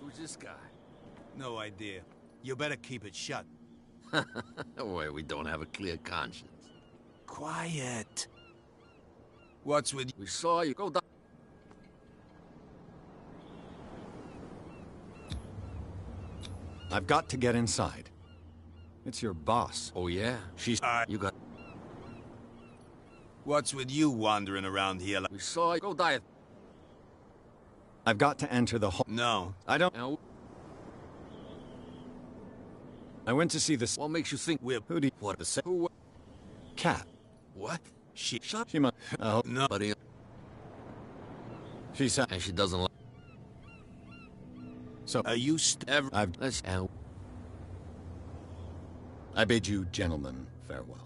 Who's this guy? No idea. You better keep it shut. Boy, we don't have a clear conscience. Quiet. What's with you? We saw you go down. I've got to get inside. It's your boss. Oh, yeah? She's... You got... What's with you wandering around here like... We saw you go die. I've got to enter the hall. No. I don't... Now, I went to see this... what makes you think we're... Who do you... What? The same... Who... Cat. What? Shut... She must... No. Buddy. She said... And she doesn't like... So... Are you I've... Let's... I bid you, gentlemen, farewell.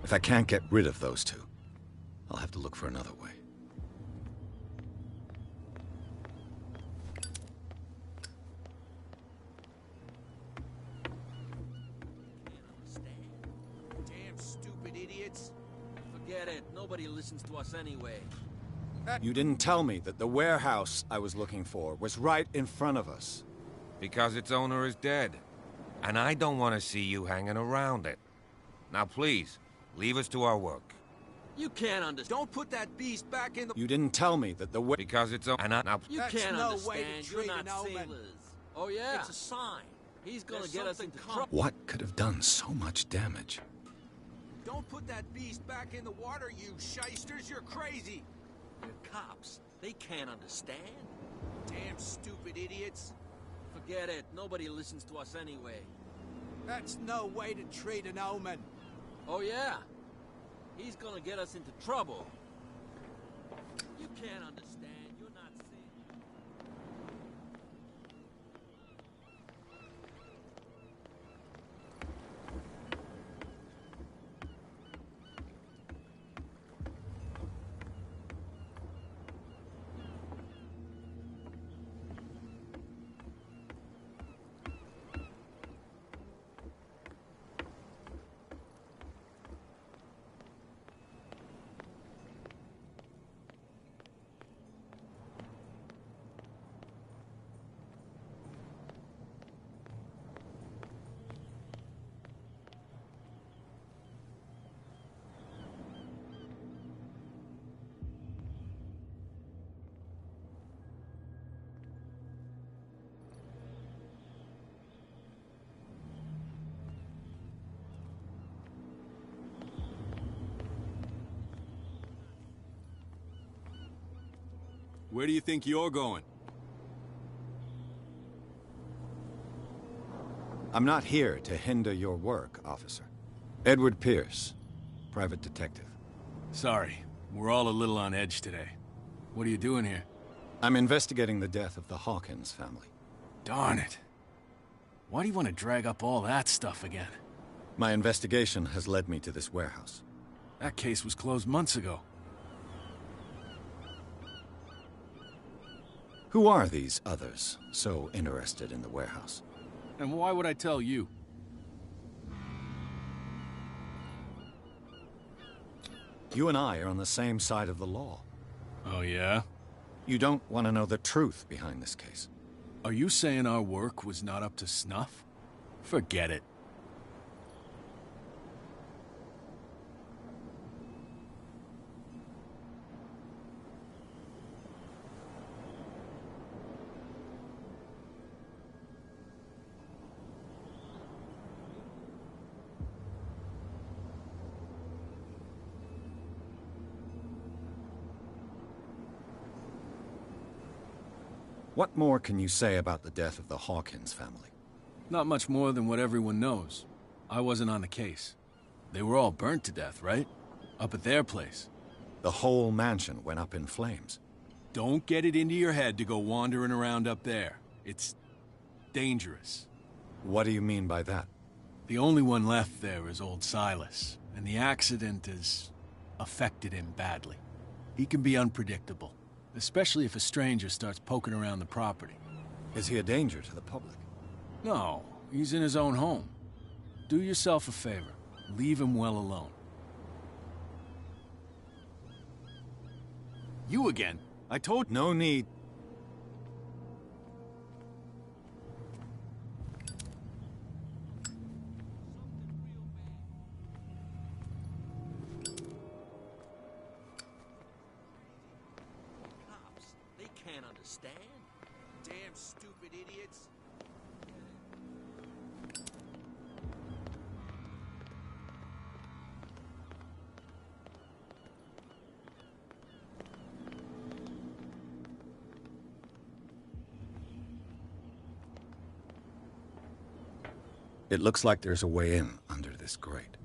If I can't get rid of those two, I'll have to look for another way. Damn stupid idiots. Forget it. Nobody listens to us anyway. You didn't tell me that the warehouse I was looking for was right in front of us. Because its owner is dead. And I don't want to see you hanging around it. Now please, leave us to our work. You can't understand. Don't put that beast back in the... You didn't tell me that the way... Because it's... And now... You That's can't no understand. way to You're treat not an omen. sailors. Oh, yeah? It's a sign. He's gonna get us into trouble. What could have done so much damage? Don't put that beast back in the water, you shysters. You're crazy. They're cops. They can't understand. Damn stupid idiots. Forget it. Nobody listens to us anyway. That's no way to treat an omen. Oh, yeah? He's gonna get us into trouble. You can't understand. You're not sailors. Where do you think you're going? I'm not here to hinder your work, officer. Edward Pierce, private detective. Sorry, we're all a little on edge today. What are you doing here? I'm investigating the death of the Hawkins family. Darn it. Why do you want to drag up all that stuff again? My investigation has led me to this warehouse. That case was closed months ago. Who are these others so interested in the warehouse? And why would I tell you? You and I are on the same side of the law. Oh, yeah? You don't want to know the truth behind this case. Are you saying our work was not up to snuff? Forget it. What more can you say about the death of the Hawkins family? Not much more than what everyone knows. I wasn't on the case. They were all burnt to death, right? Up at their place. The whole mansion went up in flames. Don't get it into your head to go wandering around up there. It's dangerous. What do you mean by that? The only one left there is old Silas, and the accident has affected him badly. He can be unpredictable, especially if a stranger starts poking around the property. Is he a danger to the public? No, he's in his own home. Do yourself a favor. Leave him well alone. You again. I told... No need. Cops, they can't understand. Damn stupid idiots. It looks like there's a way in under this grate.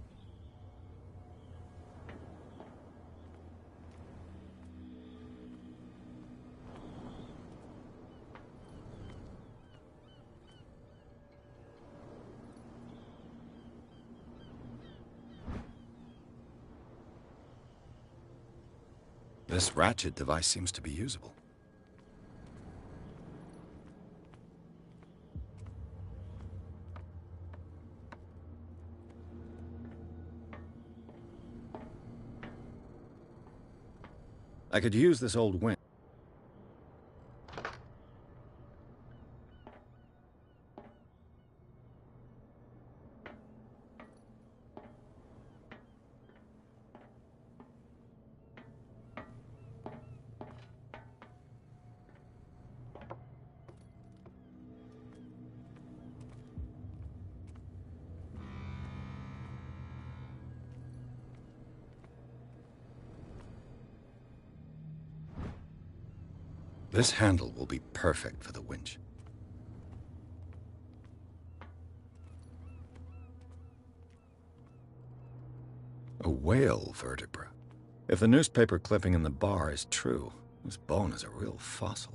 This ratchet device seems to be usable. I could use this old winch. This handle will be perfect for the winch. A whale vertebra. If the newspaper clipping in the bar is true, this bone is a real fossil.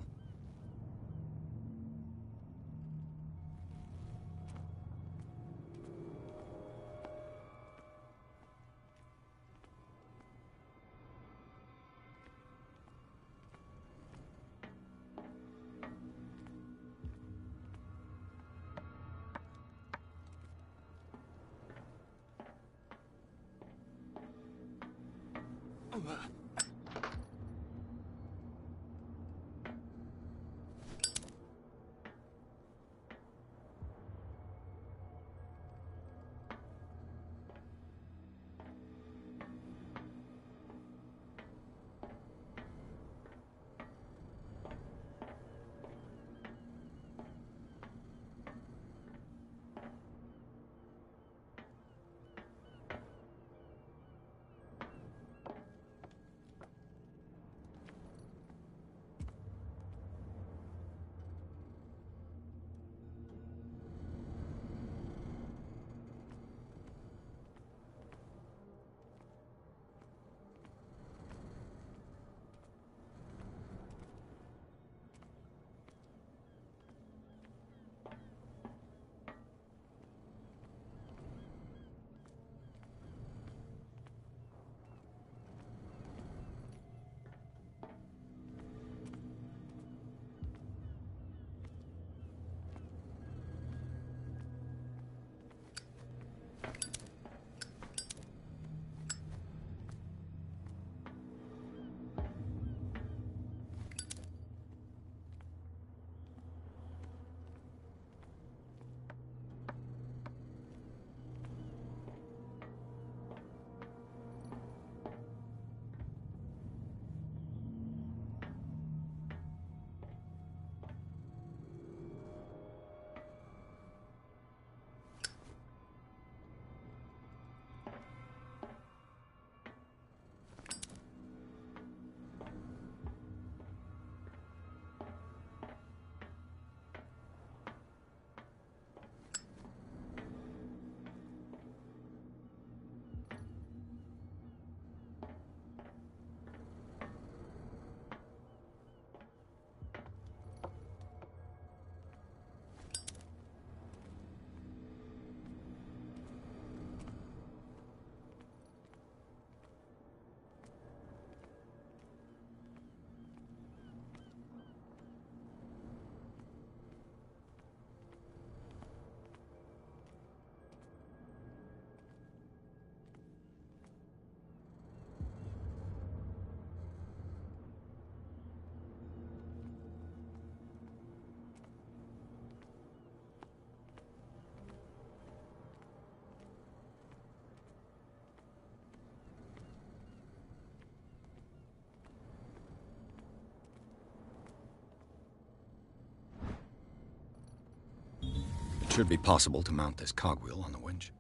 should be possible to mount this cogwheel on the winch.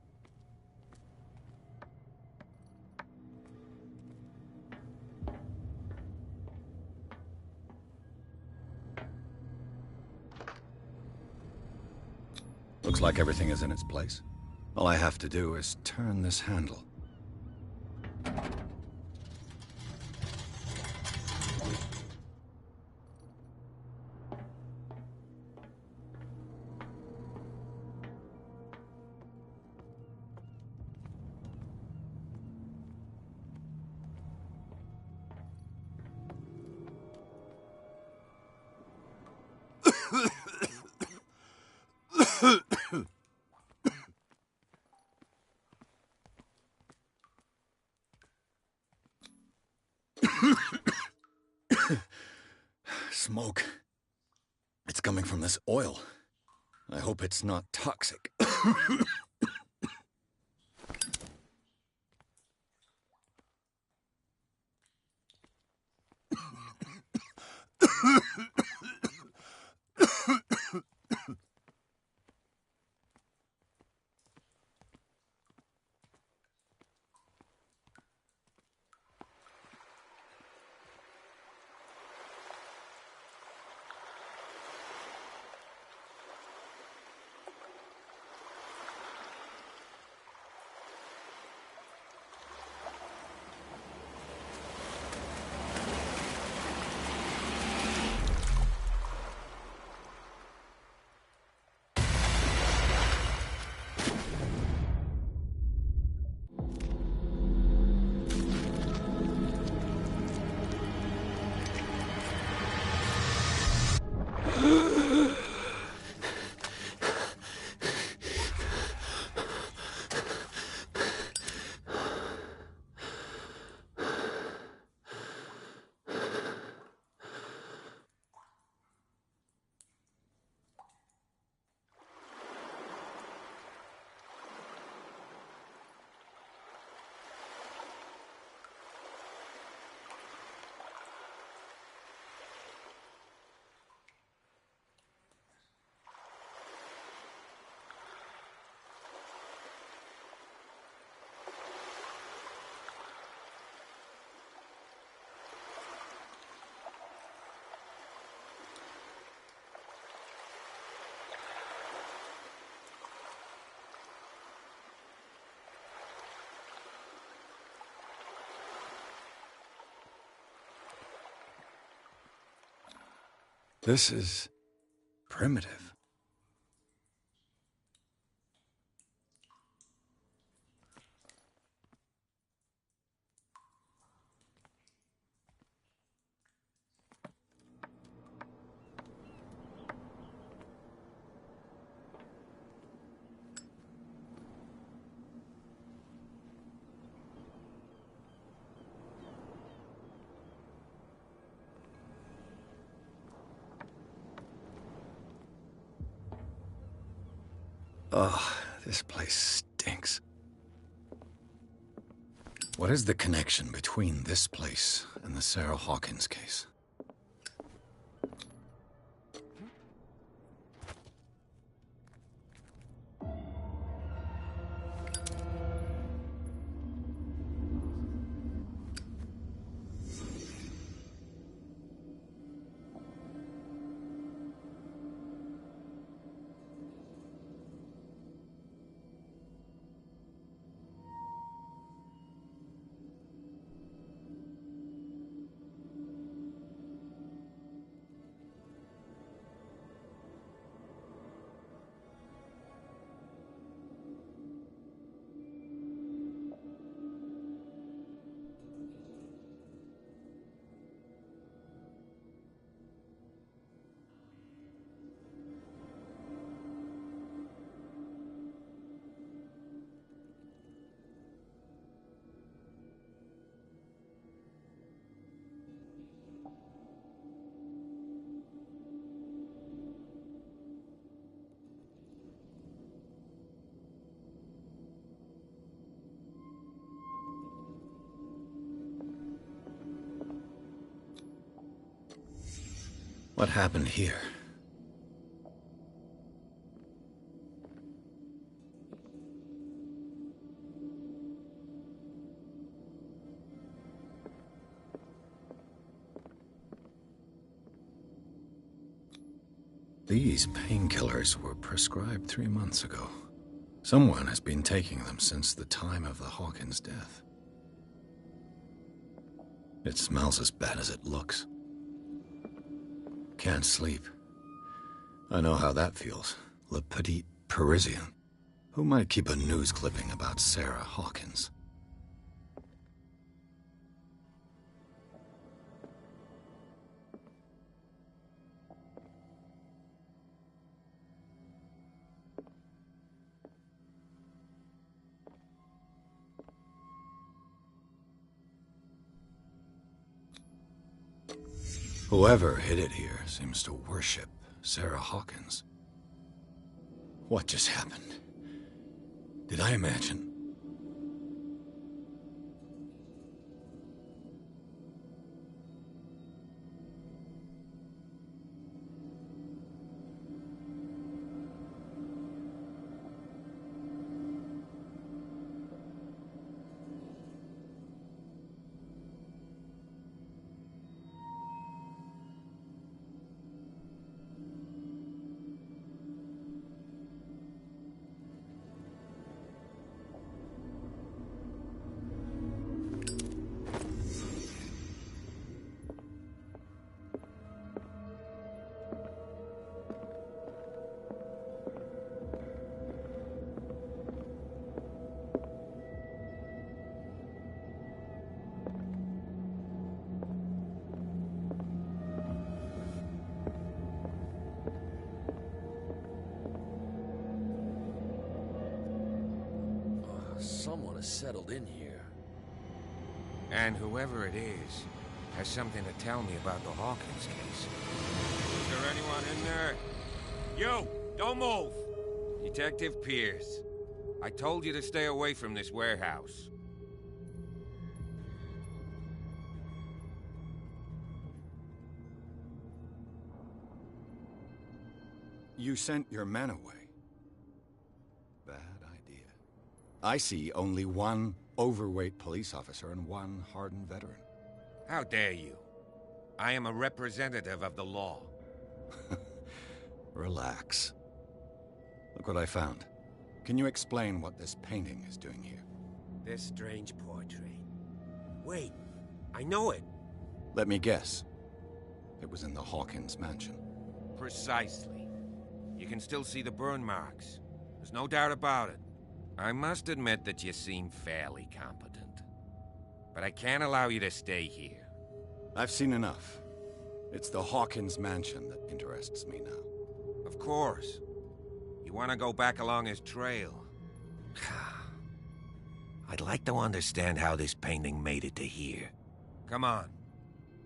Looks like everything is in its place. All I have to do is turn this handle. Smoke. It's coming from this oil. I hope it's not toxic. This is primitive. Ugh, this place stinks. What is the connection between this place and the Sarah Hawkins case? What happened here? These painkillers were prescribed 3 months ago. Someone has been taking them since the time of the Hawkins' death. It smells as bad as it looks. Can't sleep. I know how that feels. Le Petit Parisien. Who might keep a news clipping about Sarah Hawkins? Whoever hid it here seems to worship Sarah Hawkins. What just happened? Did I imagine? Someone has settled in here. And whoever it is has something to tell me about the Hawkins case. Is there anyone in there? You! Don't move! Detective Pierce. I told you to stay away from this warehouse. You sent your men away. Bad idea. I see only one overweight police officer and one hardened veteran. How dare you? I am a representative of the law. Relax. Look what I found. Can you explain what this painting is doing here? This strange portrait. Wait, I know it. Let me guess. It was in the Hawkins mansion. Precisely. You can still see the burn marks. There's no doubt about it. I must admit that you seem fairly competent. But I can't allow you to stay here. I've seen enough. It's the Hawkins mansion that interests me now. Of course. You want to go back along his trail. I'd like to understand how this painting made it to here. Come on.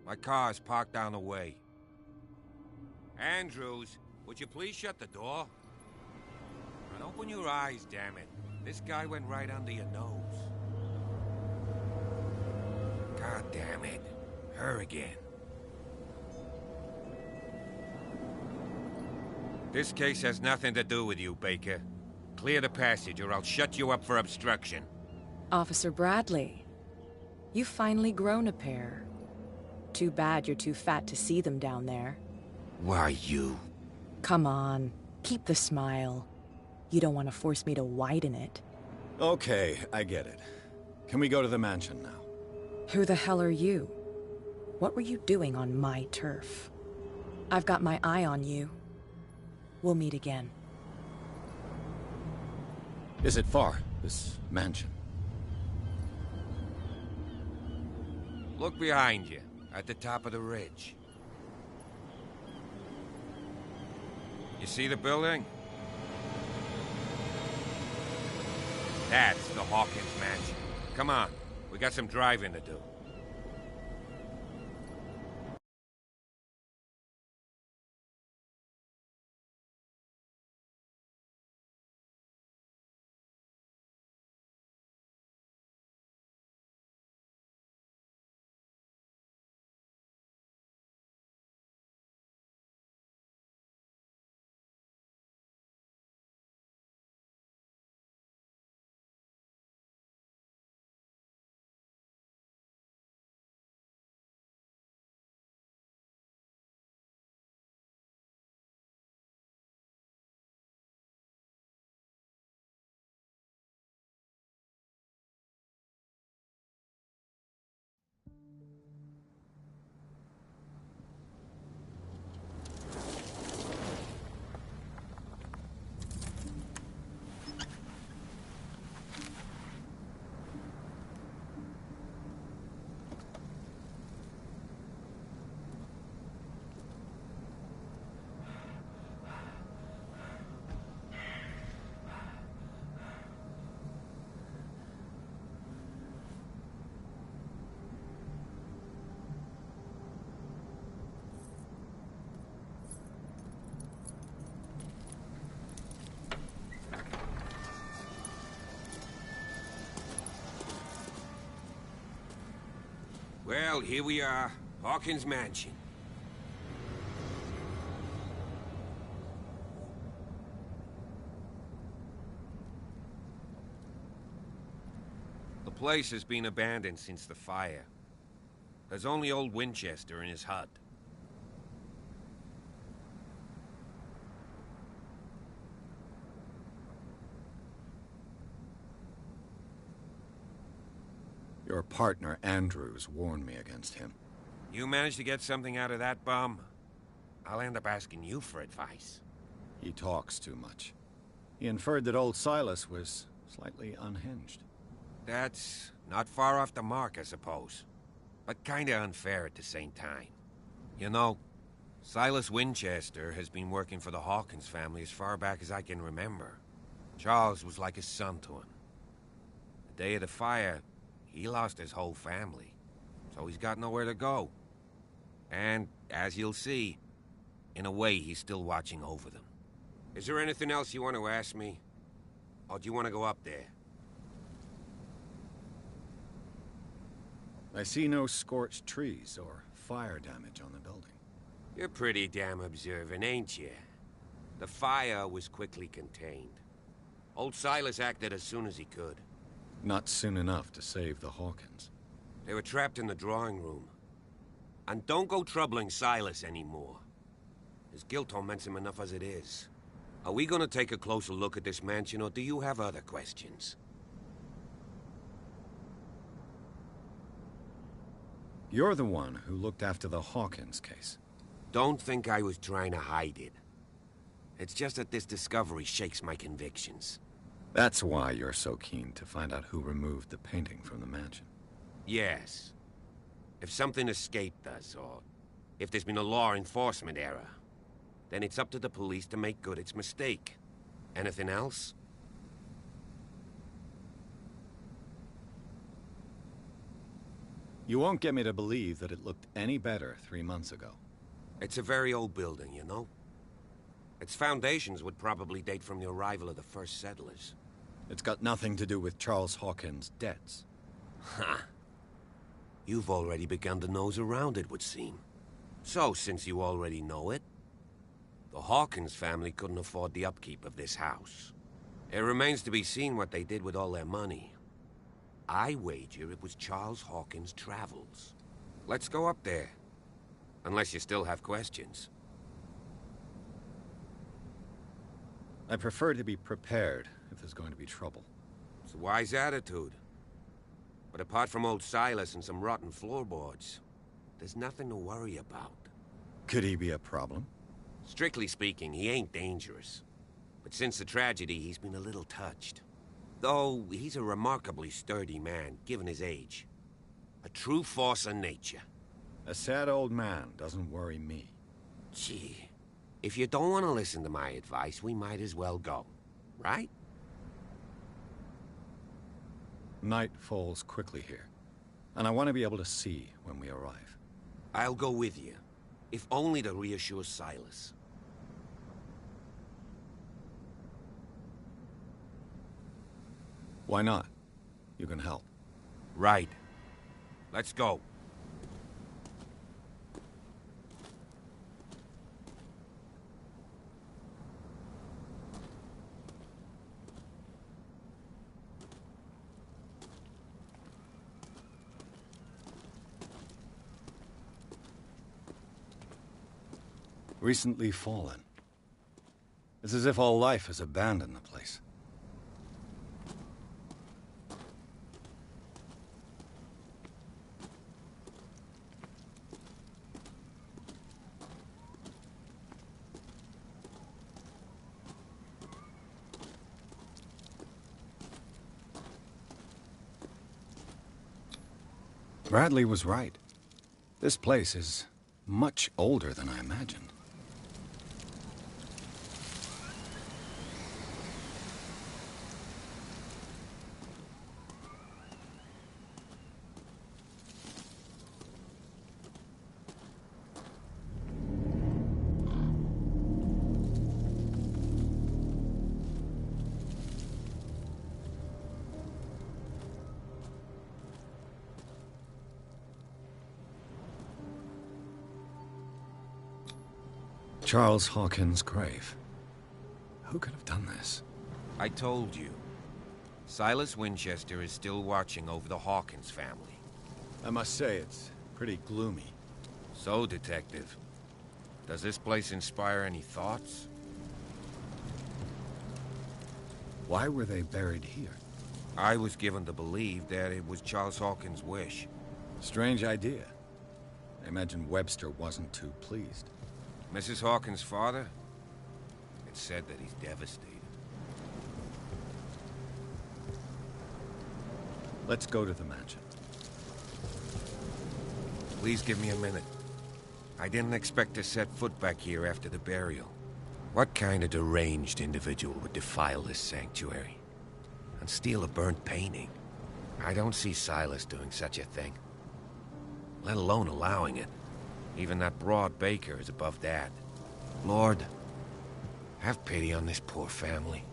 My car's parked down the way. Andrews, would you please shut the door? And open your eyes, damn it. This guy went right under your nose. God damn it. Her again. This case has nothing to do with you, Baker. Clear the passage or I'll shut you up for obstruction. Officer Bradley, you've finally grown a pair. Too bad you're too fat to see them down there. Why, you... Come on, keep the smile. You don't want to force me to widen it. Okay, I get it. Can we go to the mansion now? Who the hell are you? What were you doing on my turf? I've got my eye on you. We'll meet again. Is it far, this mansion? Look behind you, at the top of the ridge. You see the building? That's the Hawkins mansion. Come on, we got some driving to do. Well, here we are. Hawkins Mansion. The place has been abandoned since the fire. There's only old Winchester in his hut. Your partner, Andrews, warned me against him. You managed to get something out of that bum? I'll end up asking you for advice. He talks too much. He inferred that old Silas was slightly unhinged. That's not far off the mark, I suppose. But kinda unfair at the same time. You know, Silas Winchester has been working for the Hawkins family as far back as I can remember. Charles was like a son to him. The day of the fire, he lost his whole family, so he's got nowhere to go. And, as you'll see, in a way, he's still watching over them. Is there anything else you want to ask me? Or do you want to go up there? I see no scorched trees or fire damage on the building. You're pretty damn observant, ain't you? The fire was quickly contained. Old Silas acted as soon as he could. Not soon enough to save the Hawkins. They were trapped in the drawing room. And don't go troubling Silas anymore. His guilt torments him enough as it is. Are we gonna take a closer look at this mansion, or do you have other questions? You're the one who looked after the Hawkins case. Don't think I was trying to hide it. It's just that this discovery shakes my convictions. That's why you're so keen to find out who removed the painting from the mansion. Yes. If something escaped us, or if there's been a law enforcement error, then it's up to the police to make good its mistake. Anything else? You won't get me to believe that it looked any better 3 months ago. It's a very old building, you know? Its foundations would probably date from the arrival of the first settlers. It's got nothing to do with Charles Hawkins' debts. Ha! You've already begun to nose around, it would seem. So, since you already know it, the Hawkins family couldn't afford the upkeep of this house. It remains to be seen what they did with all their money. I wager it was Charles Hawkins' travels. Let's go up there. Unless you still have questions. I prefer to be prepared if there's going to be trouble. It's a wise attitude. But apart from old Silas and some rotten floorboards, there's nothing to worry about. Could he be a problem? Strictly speaking, he ain't dangerous. But since the tragedy, he's been a little touched. Though, he's a remarkably sturdy man, given his age. A true force of nature. A sad old man doesn't worry me. Gee, if you don't want to listen to my advice, we might as well go. Right? Night falls quickly here, and I want to be able to see when we arrive. I'll go with you, if only to reassure Silas. Why not? You can help. Right. Let's go. Recently fallen. It's as if all life has abandoned the place. Bradley was right. This place is much older than I imagined. Charles Hawkins' grave. Who could have done this? I told you. Silas Winchester is still watching over the Hawkins family. I must say, it's pretty gloomy. So, Detective, does this place inspire any thoughts? Why were they buried here? I was given to believe that it was Charles Hawkins' wish. Strange idea. I imagine Webster wasn't too pleased. Mrs. Hawkins' father? It's said that he's devastated. Let's go to the mansion. Please give me a minute. I didn't expect to set foot back here after the burial. What kind of deranged individual would defile this sanctuary? And steal a burnt painting? I don't see Silas doing such a thing. Let alone allowing it. Even that broad baker is above that. Lord, have pity on this poor family.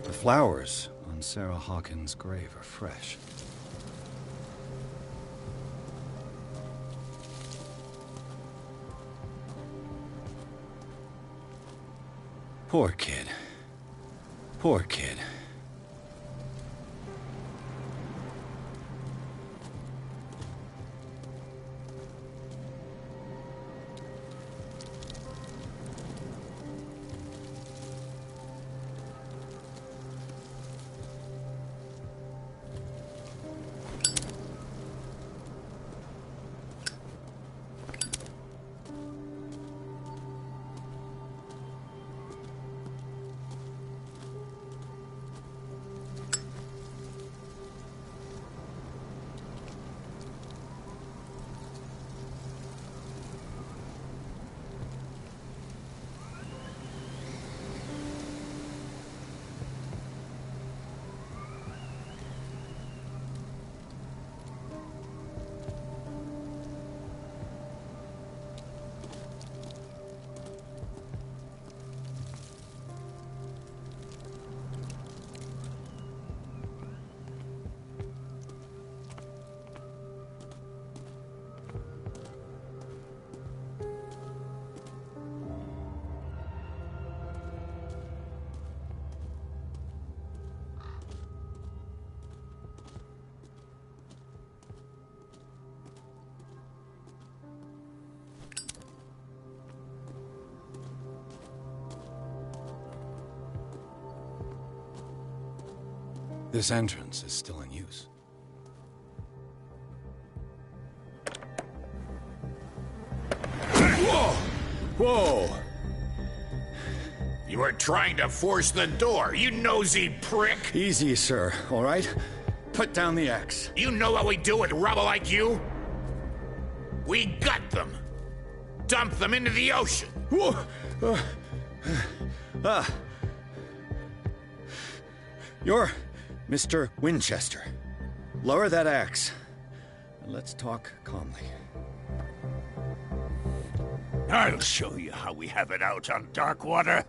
The flowers on Sarah Hawkins' grave are fresh. Poor kid. Poor kid. This entrance is still in use. Whoa! Whoa! You were trying to force the door, you nosy prick! Easy, sir, all right? Put down the axe. You know what we do with rubble like you? We gut them. Dump them into the ocean. Whoa! You're Mr. Winchester. Lower that axe. And let's talk calmly. I'll show you how we have it out on Darkwater.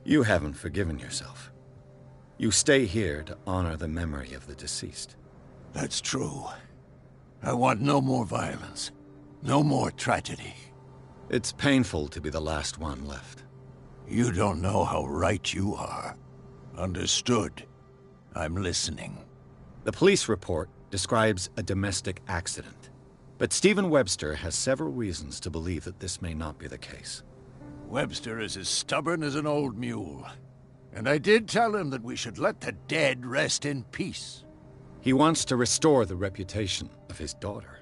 You haven't forgiven yourself. You stay here to honor the memory of the deceased. That's true. I want no more violence. No more tragedy. It's painful to be the last one left. You don't know how right you are. Understood. I'm listening. The police report describes a domestic accident. But Stephen Webster has several reasons to believe that this may not be the case. Webster is as stubborn as an old mule. And I did tell him that we should let the dead rest in peace. He wants to restore the reputation of his daughter.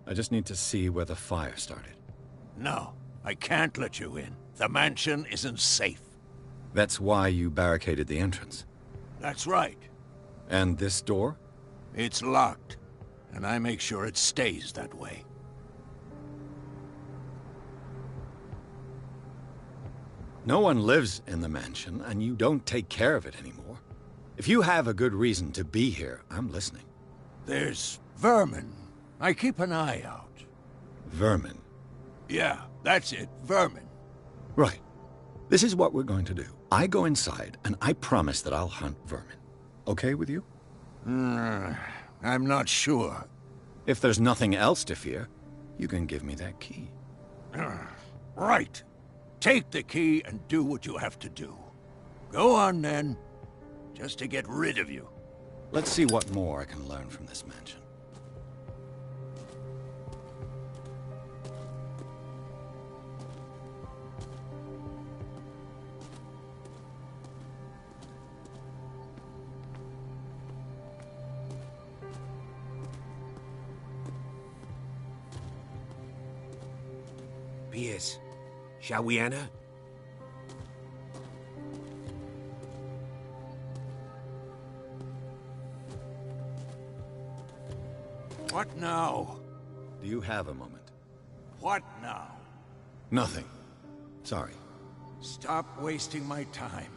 I just need to see where the fire started. No, I can't let you in. The mansion isn't safe. That's why you barricaded the entrance. That's right. And this door? It's locked, and I make sure it stays that way. No one lives in the mansion, and you don't take care of it anymore. If you have a good reason to be here, I'm listening. There's vermin. I keep an eye out. Vermin? Yeah, that's it, vermin. Right. This is what we're going to do. I go inside, and I promise that I'll hunt vermin. Okay with you? I'm not sure. If there's nothing else to fear, you can give me that key. Right. Take the key and do what you have to do. Go on, then. Just to get rid of you. Let's see what more I can learn from this mansion. Pierce, shall we enter? What now? Do you have a moment? What now? Nothing. Sorry. Stop wasting my time.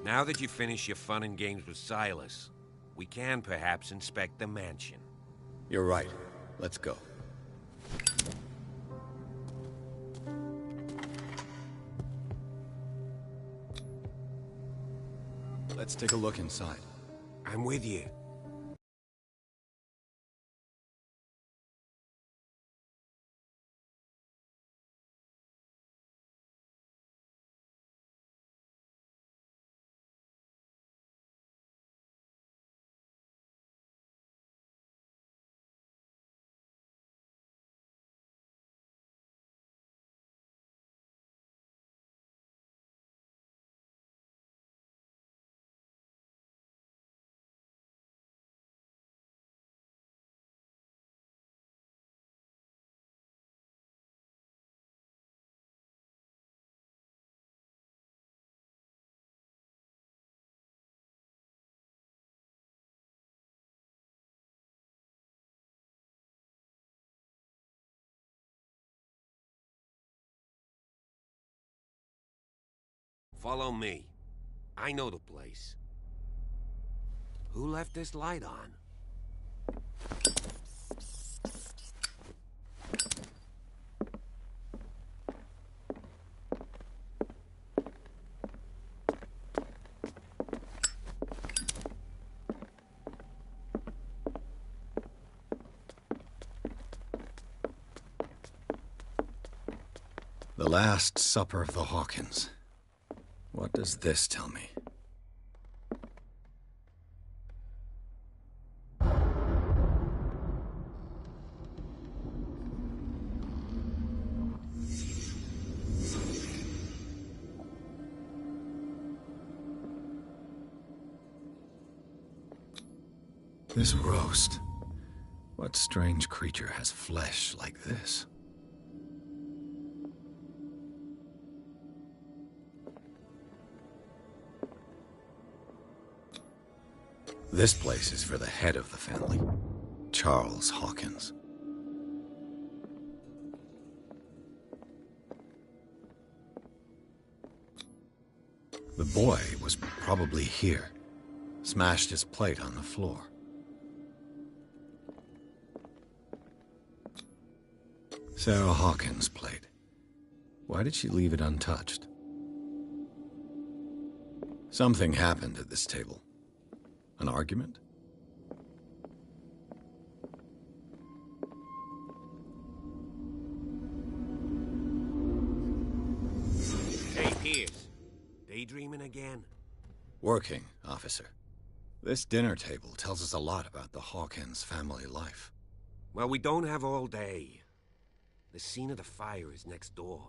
Now that you've finished your fun and games with Silas, we can perhaps inspect the mansion. You're right. Let's go. Let's take a look inside. I'm with you. Follow me. I know the place. Who left this light on? The Last Supper of the Hawkins. What does this tell me? This roast. What strange creature has flesh like this? This place is for the head of the family, Charles Hawkins. The boy was probably here, smashed his plate on the floor. Sarah Hawkins' plate. Why did she leave it untouched? Something happened at this table. An argument? Hey, Pierce. Daydreaming again? Working, officer. This dinner table tells us a lot about the Hawkins family life. Well, we don't have all day. The scene of the fire is next door.